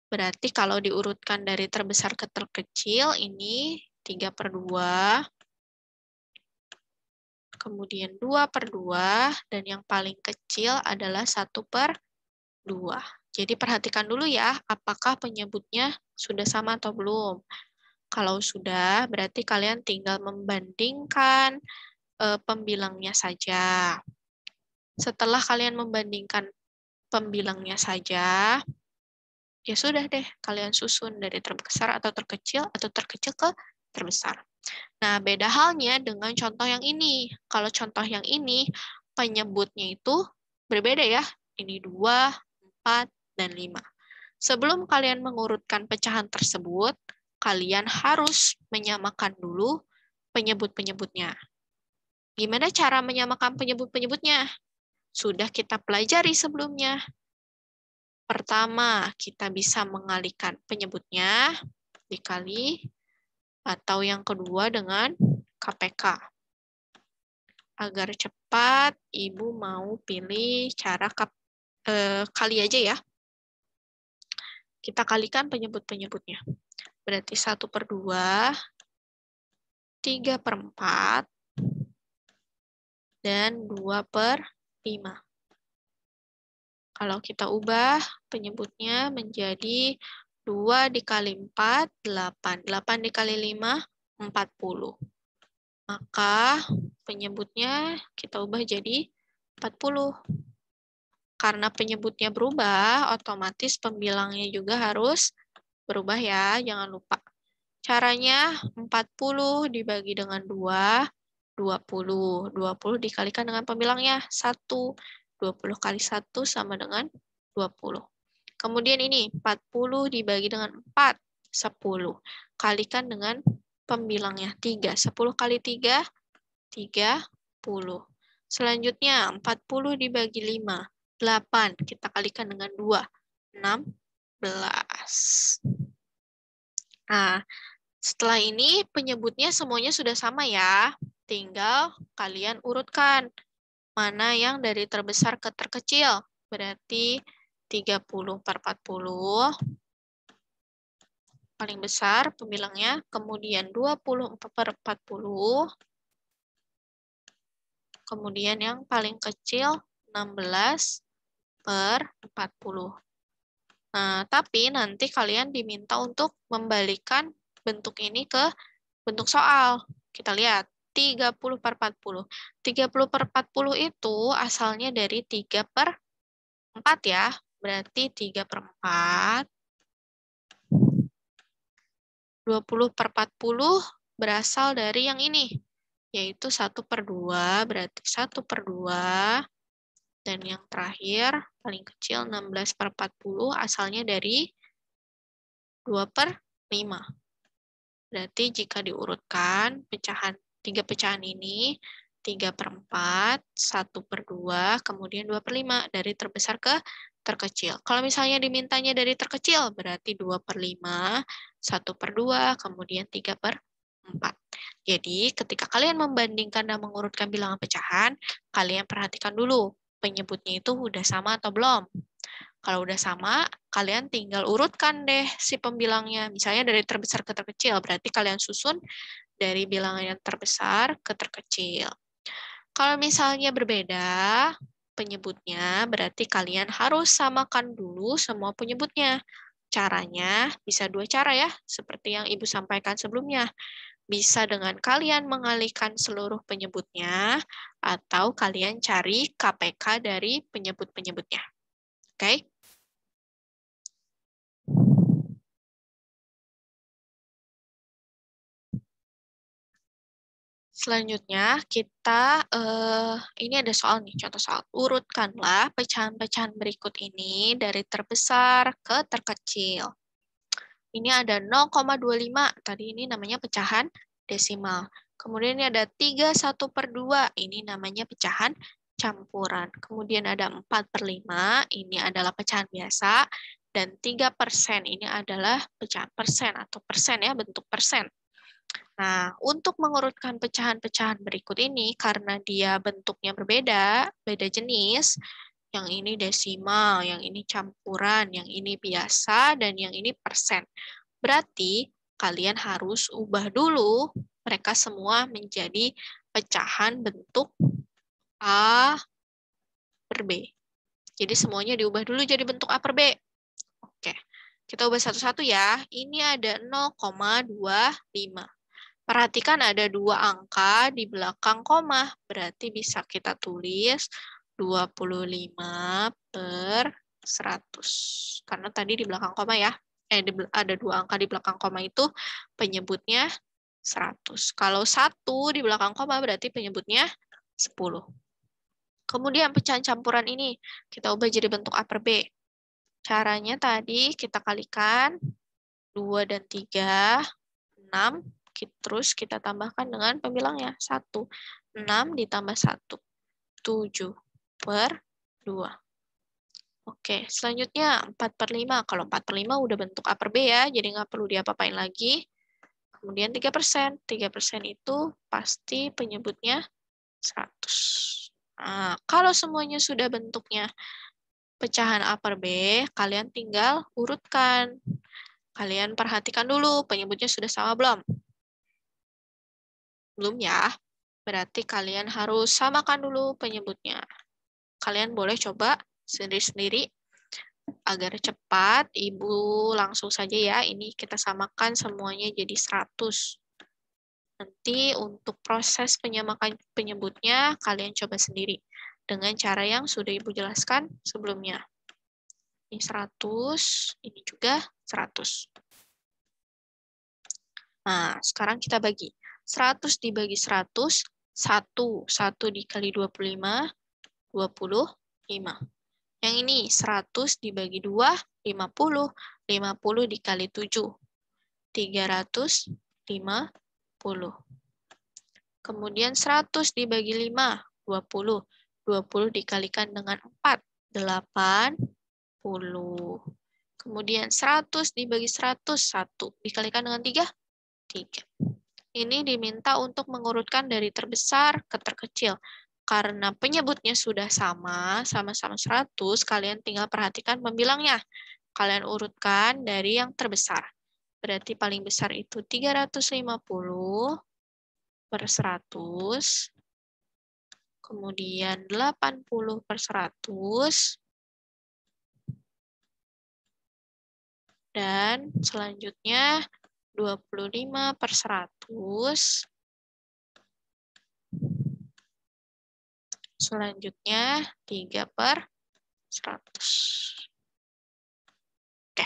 Berarti kalau diurutkan dari terbesar ke terkecil, ini 3/2, kemudian 2/2, dan yang paling kecil adalah 1/2. Jadi perhatikan dulu ya, apakah penyebutnya sudah sama atau belum. Kalau sudah, berarti kalian tinggal membandingkan pembilangnya saja. Setelah kalian membandingkan pembilangnya saja, ya sudah deh, kalian susun dari terbesar atau terkecil ke terbesar. Nah, beda halnya dengan contoh yang ini. Kalau contoh yang ini, penyebutnya itu berbeda ya. Ini 2, 4, dan 5. Sebelum kalian mengurutkan pecahan tersebut, kalian harus menyamakan dulu penyebut-penyebutnya. Gimana cara menyamakan penyebut-penyebutnya? Sudah kita pelajari sebelumnya. Pertama, kita bisa mengalihkan penyebutnya dikali, atau yang kedua dengan KPK. Agar cepat, Ibu mau pilih cara kali aja ya. Kita kalikan penyebut-penyebutnya. Berarti 1/2, 3/4, dan 2/5. Kalau kita ubah penyebutnya menjadi 2 dikali 4, 8. 8 dikali 5, 40. Maka penyebutnya kita ubah jadi 40. Karena penyebutnya berubah, otomatis pembilangnya juga harus berubah ya, jangan lupa. Caranya 40 dibagi dengan 2, 20. 20 dikalikan dengan pembilangnya 1. 20 kali 1 sama dengan 20. Kemudian ini 40 dibagi dengan 4, 10. Kalikan dengan pembilangnya 3. 10 kali 3, 30. Selanjutnya 40 dibagi 5, 8. Kita kalikan dengan 2, 16. Nah, setelah ini penyebutnya semuanya sudah sama ya. Tinggal kalian urutkan mana yang dari terbesar ke terkecil. Berarti 30 per 40 paling besar pembilangnya, kemudian 20 per 40, kemudian yang paling kecil 16 per 40. Nah, tapi nanti kalian diminta untuk membalikan bentuk ini ke bentuk soal. Kita lihat, 30 per 40. 30 per 40 itu asalnya dari 3 per 4 ya. Berarti 3 per 4. 20 per 40 berasal dari yang ini, yaitu 1 per 2, berarti 1 per 2. Dan yang terakhir, paling kecil 16 per 40, asalnya dari 2 per 5. Berarti jika diurutkan, tiga pecahan ini, 3 per 4, 1 per 2, kemudian 2 per 5, dari terbesar ke terkecil. Kalau misalnya dimintanya dari terkecil, berarti 2 per 5, 1 per 2, kemudian 3 per 4. Jadi, ketika kalian membandingkan dan mengurutkan bilangan pecahan, kalian perhatikan dulu, penyebutnya itu udah sama atau belum. Kalau udah sama, kalian tinggal urutkan deh si pembilangnya. Misalnya dari terbesar ke terkecil, berarti kalian susun dari bilangan yang terbesar ke terkecil. Kalau misalnya berbeda penyebutnya, berarti kalian harus samakan dulu semua penyebutnya. Caranya bisa 2 cara ya, seperti yang Ibu sampaikan sebelumnya. Bisa dengan kalian mengalihkan seluruh penyebutnya, atau kalian cari KPK dari penyebut-penyebutnya. Oke? Selanjutnya, kita ini ada soal nih, contoh soal. Urutkanlah pecahan-pecahan berikut ini dari terbesar ke terkecil. Ini ada 0,25, tadi ini namanya pecahan desimal. Kemudian ini ada 31 per 2, ini namanya pecahan campuran. Kemudian ada 4 per 5, ini adalah pecahan biasa. Dan 3%, ini adalah pecahan persen atau persen ya, bentuk persen. Nah, untuk mengurutkan pecahan-pecahan berikut ini, karena dia bentuknya berbeda, beda jenis, yang ini desimal, yang ini campuran, yang ini biasa, dan yang ini persen. Berarti kalian harus ubah dulu mereka semua menjadi pecahan bentuk A per B. Jadi semuanya diubah dulu jadi bentuk A per B. Oke, kita ubah satu-satu ya. Ini ada 0,25. Perhatikan ada 2 angka di belakang koma, berarti bisa kita tulis 25 per 100. Karena tadi di belakang koma ya, ada 2 angka di belakang koma itu penyebutnya 100. Kalau 1 di belakang koma berarti penyebutnya 10. Kemudian pecahan campuran ini kita ubah jadi bentuk A per B. Caranya tadi kita kalikan 2 dan 3, 6. Terus kita tambahkan dengan pembilangnya 1. 6 ditambah 1. 7 per 2. Oke, selanjutnya 4 per 5. Kalau 4 per 5 udah bentuk A per B ya, jadi nggak perlu diapa-apain lagi. Kemudian 3%. 3% itu pasti penyebutnya 100. Nah, kalau semuanya sudah bentuknya pecahan A per B, kalian tinggal urutkan. Kalian perhatikan dulu penyebutnya sudah sama belum? Belum ya, berarti kalian harus samakan dulu penyebutnya. Kalian boleh coba sendiri-sendiri agar cepat. Ibu langsung saja ya, ini kita samakan semuanya jadi 100. Nanti untuk proses penyamakan penyebutnya, kalian coba sendiri dengan cara yang sudah Ibu jelaskan sebelumnya. Ini 100, ini juga 100. Nah, sekarang kita bagi. 100 dibagi 100, 1 dikali 25, 25. Yang ini 100 dibagi 2, 50. 50 dikali 7, 350. Kemudian 100 dibagi 5, 20. 20 dikalikan dengan 4, 80. Kemudian 100 dibagi 100, 1. Dikalikan dengan 3, 3. Ini diminta untuk mengurutkan dari terbesar ke terkecil. Karena penyebutnya sudah sama-sama 100, kalian tinggal perhatikan pembilangnya. Kalian urutkan dari yang terbesar. Berarti paling besar itu 350 per 100. Kemudian 80 per 100. Dan selanjutnya 25 per 100. Selanjutnya 3 per 100. Oke.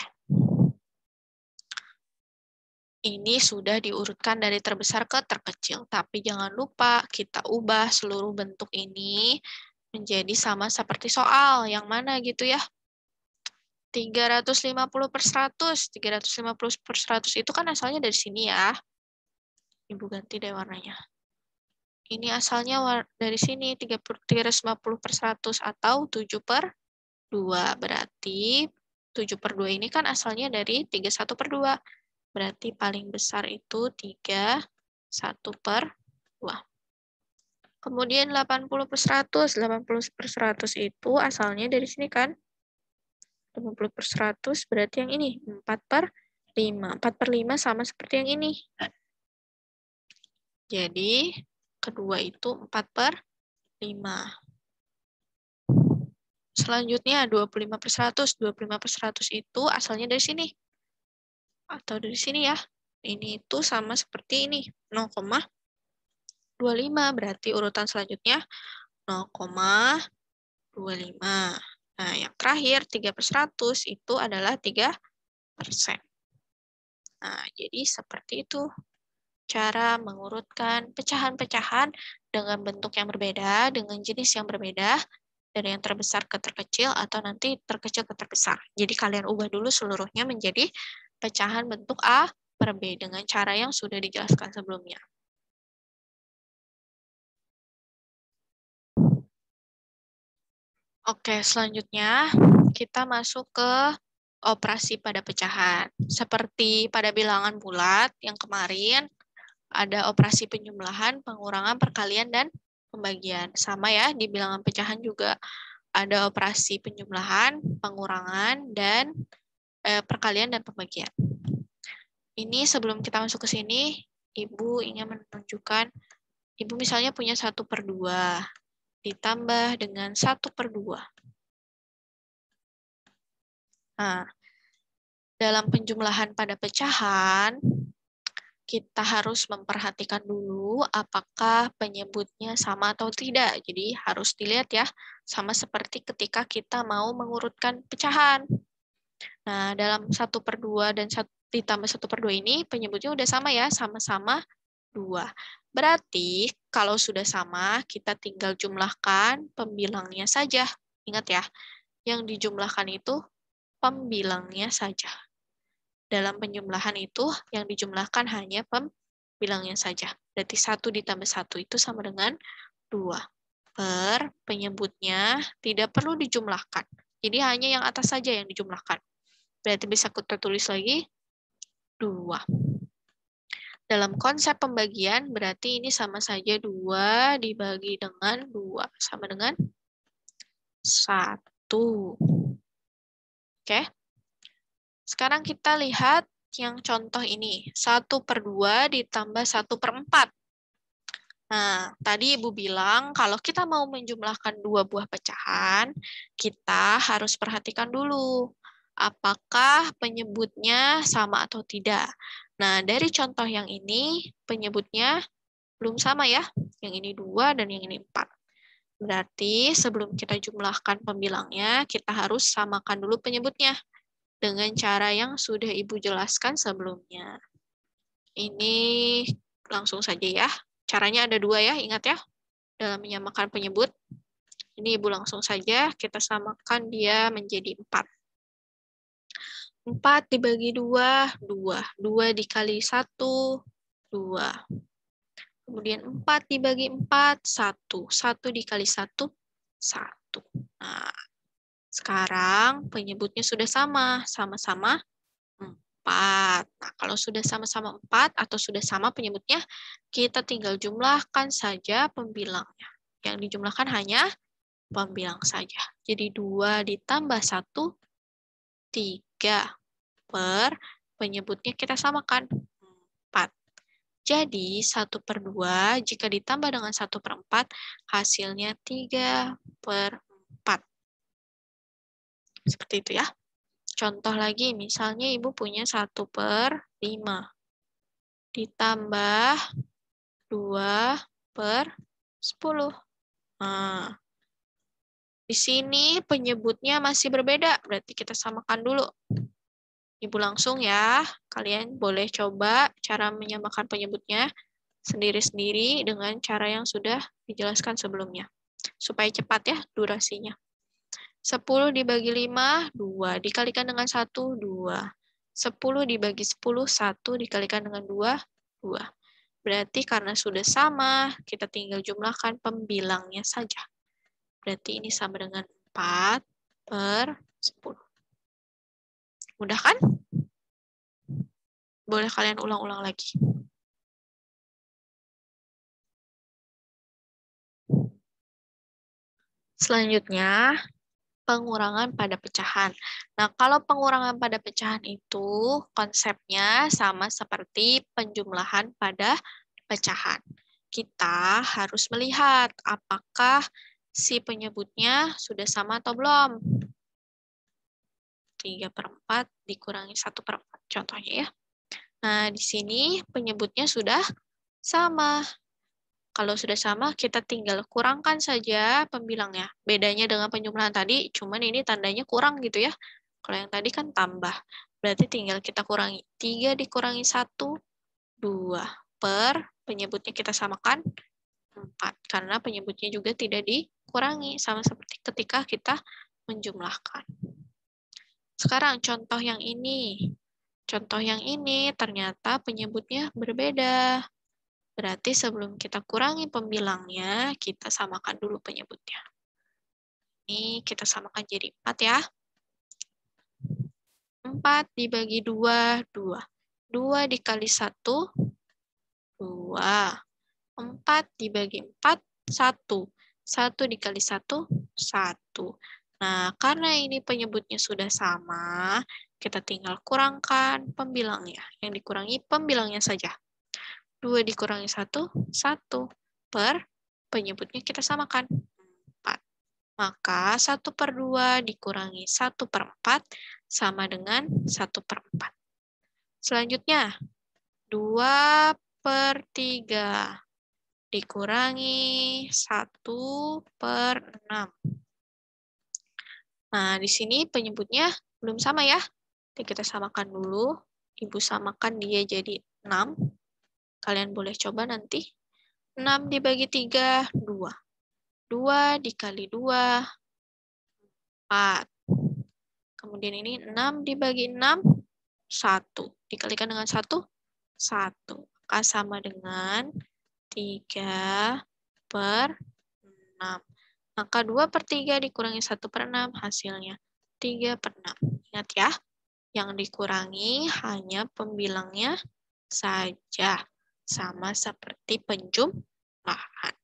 Ini sudah diurutkan dari terbesar ke terkecil. Tapi jangan lupa kita ubah seluruh bentuk ini menjadi sama seperti soal. Yang mana gitu ya? 350 per 100. 350 per 100 itu kan asalnya dari sini ya. Ibu ganti deh warnanya. Ini asalnya dari sini 350 per 100 atau 7 per 2. Berarti 7 per 2 ini kan asalnya dari 31 per 2. Berarti paling besar itu 31 per 2. Kemudian 80 per 100. 80 per 100 itu asalnya dari sini kan. 80 per 100 berarti yang ini. 4 per 5. 4 per 5 sama seperti yang ini. Jadi kedua itu 4 per 5. Selanjutnya 25 per 100. 25 per 100 itu asalnya dari sini. Atau dari sini ya. Ini itu sama seperti ini. 0,25. Berarti urutan selanjutnya 0,25. Nah, yang terakhir 3 per 100 itu adalah 3%. Nah, jadi seperti itu cara mengurutkan pecahan-pecahan dengan bentuk yang berbeda, dengan jenis yang berbeda, dari yang terbesar ke terkecil, atau nanti terkecil ke terbesar. Jadi kalian ubah dulu seluruhnya menjadi pecahan bentuk A per B dengan cara yang sudah dijelaskan sebelumnya. Oke, selanjutnya kita masuk ke operasi pada pecahan. Seperti pada bilangan bulat yang kemarin, ada operasi penjumlahan, pengurangan, perkalian, dan pembagian. Sama ya, di bilangan pecahan juga ada operasi penjumlahan, pengurangan, dan perkalian dan pembagian. Ini sebelum kita masuk ke sini, Ibu ingin menunjukkan, Ibu misalnya punya 1 per 2, ditambah dengan 1 per 2. Nah, dalam penjumlahan pada pecahan, kita harus memperhatikan dulu apakah penyebutnya sama atau tidak. Jadi harus dilihat ya, sama seperti ketika kita mau mengurutkan pecahan. Nah, dalam 1 per 2 dan ditambah 1 per 2 ini penyebutnya udah sama ya, sama-sama 2. Berarti kalau sudah sama, kita tinggal jumlahkan pembilangnya saja. Ingat ya, yang dijumlahkan itu pembilangnya saja. Dalam penjumlahan itu, yang dijumlahkan hanya pembilangnya saja. Berarti 1 ditambah 1 itu sama dengan 2. Per penyebutnya tidak perlu dijumlahkan. Jadi hanya yang atas saja yang dijumlahkan. Berarti bisa kita tulis lagi 2. Dalam konsep pembagian, berarti ini sama saja 2 dibagi dengan 2. Sama dengan 1. Oke. Sekarang kita lihat yang contoh ini. 1 per 2 ditambah 1 per 4. Nah, tadi Ibu bilang kalau kita mau menjumlahkan 2 buah pecahan, kita harus perhatikan dulu apakah penyebutnya sama atau tidak. Nah, dari contoh yang ini, penyebutnya belum sama ya. Yang ini 2 dan yang ini 4. Berarti sebelum kita jumlahkan pembilangnya, kita harus samakan dulu penyebutnya dengan cara yang sudah Ibu jelaskan sebelumnya. Ini langsung saja ya. Caranya ada 2 ya, ingat ya. Dalam menyamakan penyebut. Ini Ibu langsung saja, kita samakan dia menjadi 4. 4 dibagi 2, 2. 2 dikali 1, 2. Kemudian 4 dibagi 4, 1. 1 dikali 1, 1. Nah, sekarang penyebutnya sudah sama-sama 4. Nah, kalau sudah sama-sama 4 atau sudah sama penyebutnya, kita tinggal jumlahkan saja pembilangnya. Yang dijumlahkan hanya pembilang saja. Jadi 2 ditambah 1, 3 per penyebutnya kita samakan 4. Jadi 1/2 jika ditambah dengan 1/4 hasilnya 3/4. Seperti itu ya. Contoh lagi, misalnya Ibu punya 1/5 ditambah 2/10. Nah, di sini penyebutnya masih berbeda, berarti kita samakan dulu. Ibu langsung ya, kalian boleh coba cara menyamakan penyebutnya sendiri-sendiri dengan cara yang sudah dijelaskan sebelumnya. Supaya cepat ya durasinya. 10 dibagi 5, 2. Dikalikan dengan 1, 2. 10 dibagi 10, 1. Dikalikan dengan 2, 2. Berarti karena sudah sama, kita tinggal jumlahkan pembilangnya saja. Berarti ini sama dengan 4/10. Mudah kan? Boleh kalian ulang-ulang lagi. Selanjutnya, pengurangan pada pecahan. Nah, kalau pengurangan pada pecahan itu konsepnya sama seperti penjumlahan pada pecahan. Kita harus melihat apakah si penyebutnya sudah sama atau belum. 3/4 dikurangi 1/4 contohnya ya. Nah, di sini penyebutnya sudah sama. Kalau sudah sama, kita tinggal kurangkan saja pembilangnya. Bedanya dengan penjumlahan tadi, cuman ini tandanya kurang gitu ya. Kalau yang tadi kan tambah. Berarti tinggal kita kurangi. 3 dikurangi 1, 2. Per penyebutnya kita samakan 4. Karena penyebutnya juga tidak dikurangi. Sama seperti ketika kita menjumlahkan. Sekarang contoh yang ini. Contoh yang ini ternyata penyebutnya berbeda. Berarti sebelum kita kurangi pembilangnya, kita samakan dulu penyebutnya. Ini kita samakan jadi 4 ya. 4 dibagi 2, 2. 2 dikali 1, 2. 4 dibagi 4, 1. 1 dikali 1, 1. Nah, karena ini penyebutnya sudah sama, kita tinggal kurangkan pembilangnya. Yang dikurangi pembilangnya saja. 2 dikurangi 1, 1. Per penyebutnya kita samakan 4. Maka 1/2 dikurangi 1/4 sama dengan 1/4. Selanjutnya, 2/3 dikurangi 1/6. Nah, di sini penyebutnya belum sama ya. Jadi kita samakan dulu. Ibu samakan dia jadi 6. Kalian boleh coba nanti. 6 dibagi 3, 2. 2 dikali 2, 4. Kemudian ini 6 dibagi 6, 1. Dikalikan dengan 1, 1. Maka sama dengan 3/6. Maka 2/3 dikurangi 1/6 hasilnya 3/6. Ingat ya, yang dikurangi hanya pembilangnya saja. Sama seperti penjumlahan.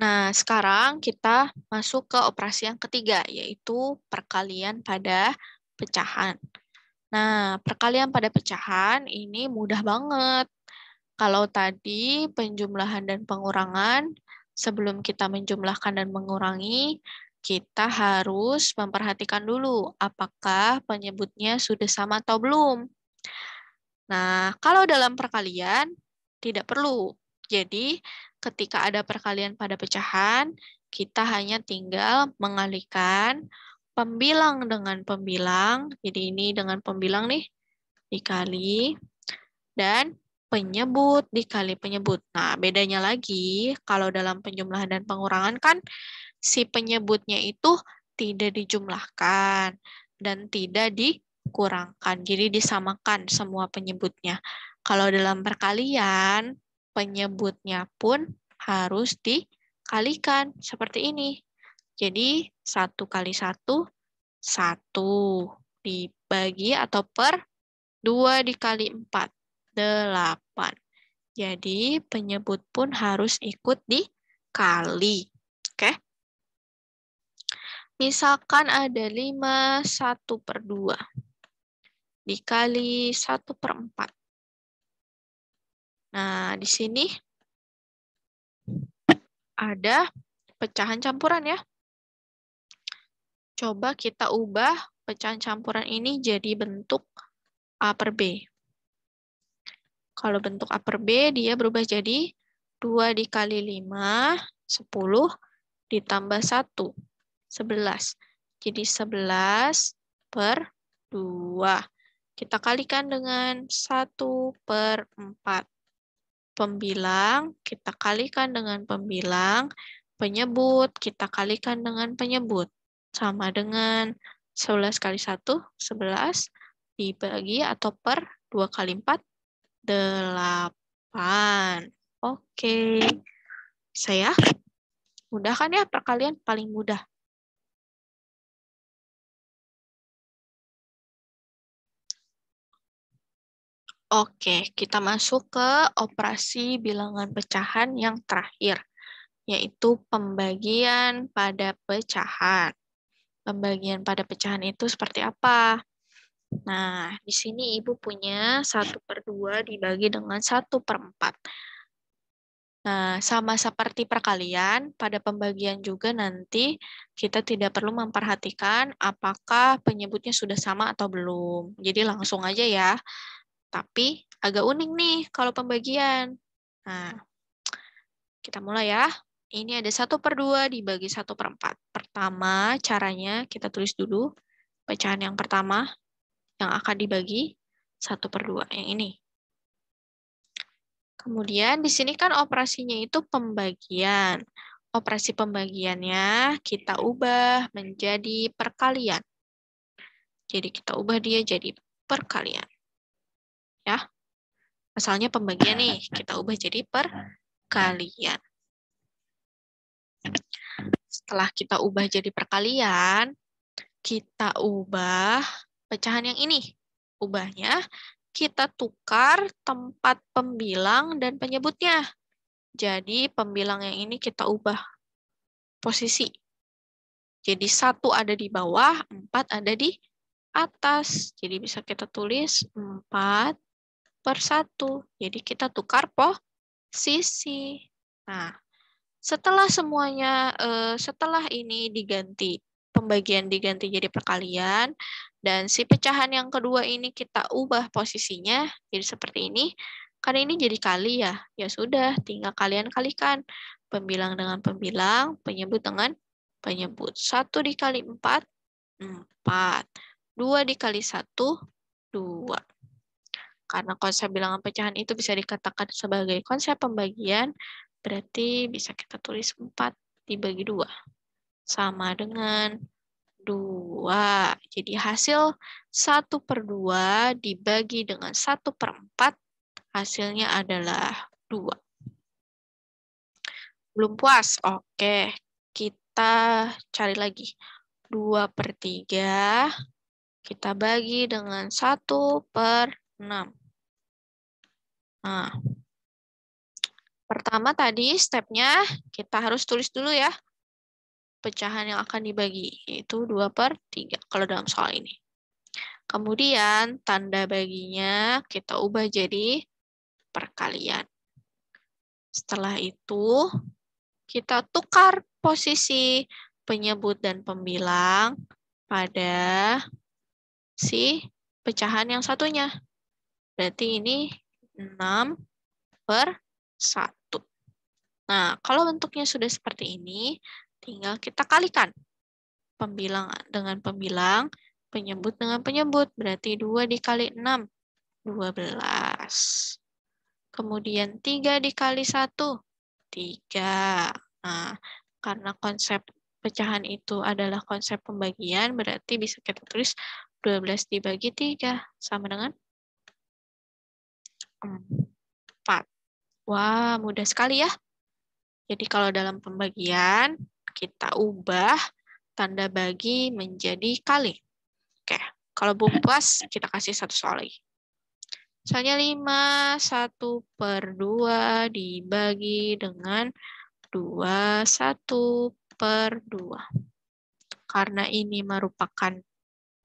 Nah, sekarang kita masuk ke operasi yang ketiga, yaitu perkalian pada pecahan. Nah, perkalian pada pecahan ini mudah banget. Kalau tadi penjumlahan dan pengurangan, sebelum kita menjumlahkan dan mengurangi, kita harus memperhatikan dulu apakah penyebutnya sudah sama atau belum. Nah, kalau dalam perkalian, tidak perlu. Jadi, ketika ada perkalian pada pecahan, kita hanya tinggal mengalihkan pembilang dengan pembilang. Jadi, ini dengan pembilang nih, dikali, dan penyebut dikali penyebut. Nah, bedanya lagi, kalau dalam penjumlahan dan pengurangan kan, si penyebutnya itu tidak dijumlahkan dan tidak kurangkan. Jadi disamakan semua penyebutnya. Kalau dalam perkalian, penyebutnya pun harus dikalikan seperti ini. Jadi 1 kali 1, 1. Dibagi atau per 2 dikali 4, 8. Jadi penyebut pun harus ikut dikali. Oke? Misalkan ada 5, 1/2. Dikali 1/4. Nah, di sini ada pecahan campuran ya. Coba kita ubah pecahan campuran ini jadi bentuk A per B. Kalau bentuk A per B, dia berubah jadi 2 dikali 5, 10, ditambah 1, 11. Jadi 11/2. Kita kalikan dengan 1/4. Pembilang, kita kalikan dengan pembilang. Penyebut, kita kalikan dengan penyebut. Sama dengan 11 kali 1, 11. Dibagi atau per 2 kali 4, 8. Oke. Bisa ya? Mudah kan ya? Perkalian paling mudah. Oke, kita masuk ke operasi bilangan pecahan yang terakhir, yaitu pembagian pada pecahan. Pembagian pada pecahan itu seperti apa? Nah, di sini Ibu punya 1/2 dibagi dengan 1/4. Nah, sama seperti perkalian, pada pembagian juga nanti kita tidak perlu memperhatikan apakah penyebutnya sudah sama atau belum. Jadi langsung aja ya. Tapi agak unik nih kalau pembagian. Nah, kita mulai ya. Ini ada 1/2 dibagi 1/4. Pertama, caranya kita tulis dulu pecahan yang pertama yang akan dibagi 1/2, yang ini. Kemudian di sini kan operasinya itu pembagian. Operasi pembagiannya kita ubah menjadi perkalian. Jadi kita ubah dia jadi perkalian. Ya. Asalnya pembagian nih, kita ubah jadi perkalian. Setelah kita ubah jadi perkalian, kita ubah pecahan yang ini. Ubahnya, kita tukar tempat pembilang dan penyebutnya. Jadi pembilang yang ini kita ubah posisi. Jadi 1 ada di bawah, 4 ada di atas. Jadi bisa kita tulis 4/1. Jadi kita tukar posisi. Nah, setelah ini diganti, pembagian diganti jadi perkalian, dan si pecahan yang kedua ini kita ubah posisinya jadi seperti ini. Karena ini jadi kali ya, ya sudah, tinggal kalian kalikan. Pembilang dengan pembilang, penyebut dengan penyebut. 1 dikali 4, 4. 2 dikali 1, 2. Karena konsep bilangan pecahan itu bisa dikatakan sebagai konsep pembagian, berarti bisa kita tulis 4 dibagi 2. Sama dengan 2. Jadi hasil 1/2 dibagi dengan 1/4, hasilnya adalah 2. Belum puas? Oke, kita cari lagi. 2/3 kita bagi dengan 1/6. Nah, pertama tadi stepnya kita harus tulis dulu ya pecahan yang akan dibagi, yaitu 2/3 kalau dalam soal ini. Kemudian tanda baginya kita ubah jadi perkalian. Setelah itu kita tukar posisi penyebut dan pembilang pada si pecahan yang satunya. Berarti ini 6/1. Nah, kalau bentuknya sudah seperti ini, tinggal kita kalikan. Pembilang dengan pembilang, penyebut dengan penyebut. Berarti 2 dikali 6, 12. Kemudian 3 dikali 1, 3. Nah, karena konsep pecahan itu adalah konsep pembagian, berarti bisa kita tulis 12 dibagi 3 sama dengan 4. Wah, mudah sekali ya. Jadi kalau dalam pembagian, kita ubah tanda bagi menjadi kali. Oke, kalau belum puas, kita kasih satu soal lagi. Misalnya 5, 1/2 dibagi dengan 2, 1/2. Karena ini merupakan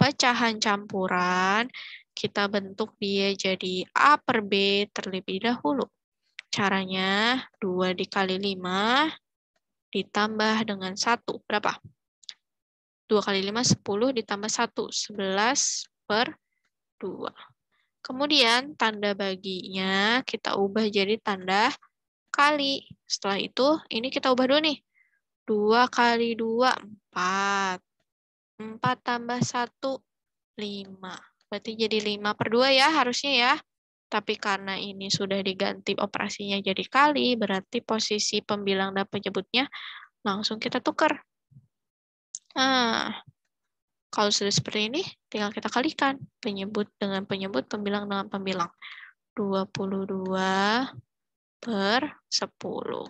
pecahan campuran, kita bentuk dia jadi A per B terlebih dahulu. Caranya 2 dikali 5 ditambah dengan 1. Berapa? 2 kali 5, 10 ditambah 1. 11/2. Kemudian tanda baginya kita ubah jadi tanda kali. Setelah itu, ini kita ubah dulu nih. 2 kali 2, 4. 4 tambah 1, 5. Berarti jadi 5/2 ya harusnya ya. Tapi karena ini sudah diganti operasinya jadi kali, berarti posisi pembilang dan penyebutnya langsung kita tukar. Nah, kalau sudah seperti ini, tinggal kita kalikan. Penyebut dengan penyebut, pembilang dengan pembilang. 22/10.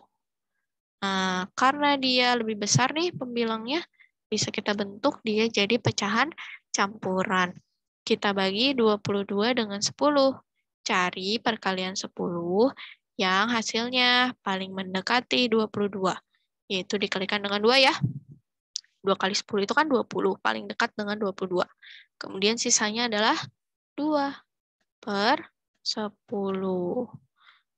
Nah, karena dia lebih besar nih pembilangnya, bisa kita bentuk dia jadi pecahan campuran. Kita bagi 22 dengan 10. Cari perkalian 10 yang hasilnya paling mendekati 22. Yaitu dikalikan dengan 2 ya. 2 kali 10 itu kan 20, paling dekat dengan 22. Kemudian sisanya adalah 2/10.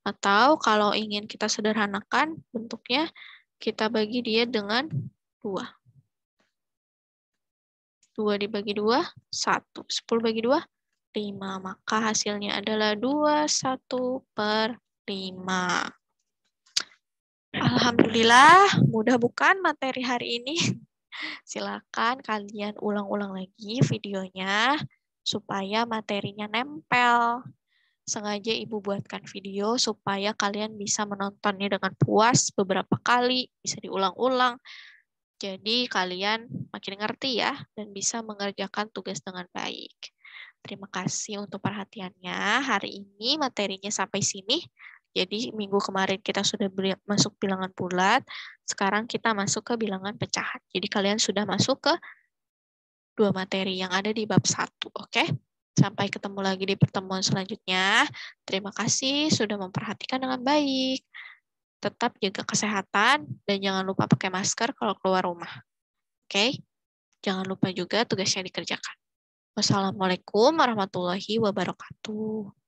Atau kalau ingin kita sederhanakan bentuknya, kita bagi dia dengan 2. 2 dibagi 2, 1. 10 bagi 2, 5. Maka hasilnya adalah 21/5. Alhamdulillah, mudah bukan materi hari ini? Silakan kalian ulang-ulang lagi videonya supaya materinya nempel. Sengaja Ibu buatkan video supaya kalian bisa menontonnya dengan puas beberapa kali, bisa diulang-ulang. Jadi kalian makin ngerti ya dan bisa mengerjakan tugas dengan baik. Terima kasih untuk perhatiannya. Hari ini materinya sampai sini. Jadi minggu kemarin kita sudah masuk bilangan bulat, sekarang kita masuk ke bilangan pecahan. Jadi kalian sudah masuk ke 2 materi yang ada di bab 1, oke? Sampai ketemu lagi di pertemuan selanjutnya. Terima kasih sudah memperhatikan dengan baik. Tetap jaga kesehatan dan jangan lupa pakai masker kalau keluar rumah. Oke? Jangan lupa juga tugasnya dikerjakan. Wassalamualaikum warahmatullahi wabarakatuh.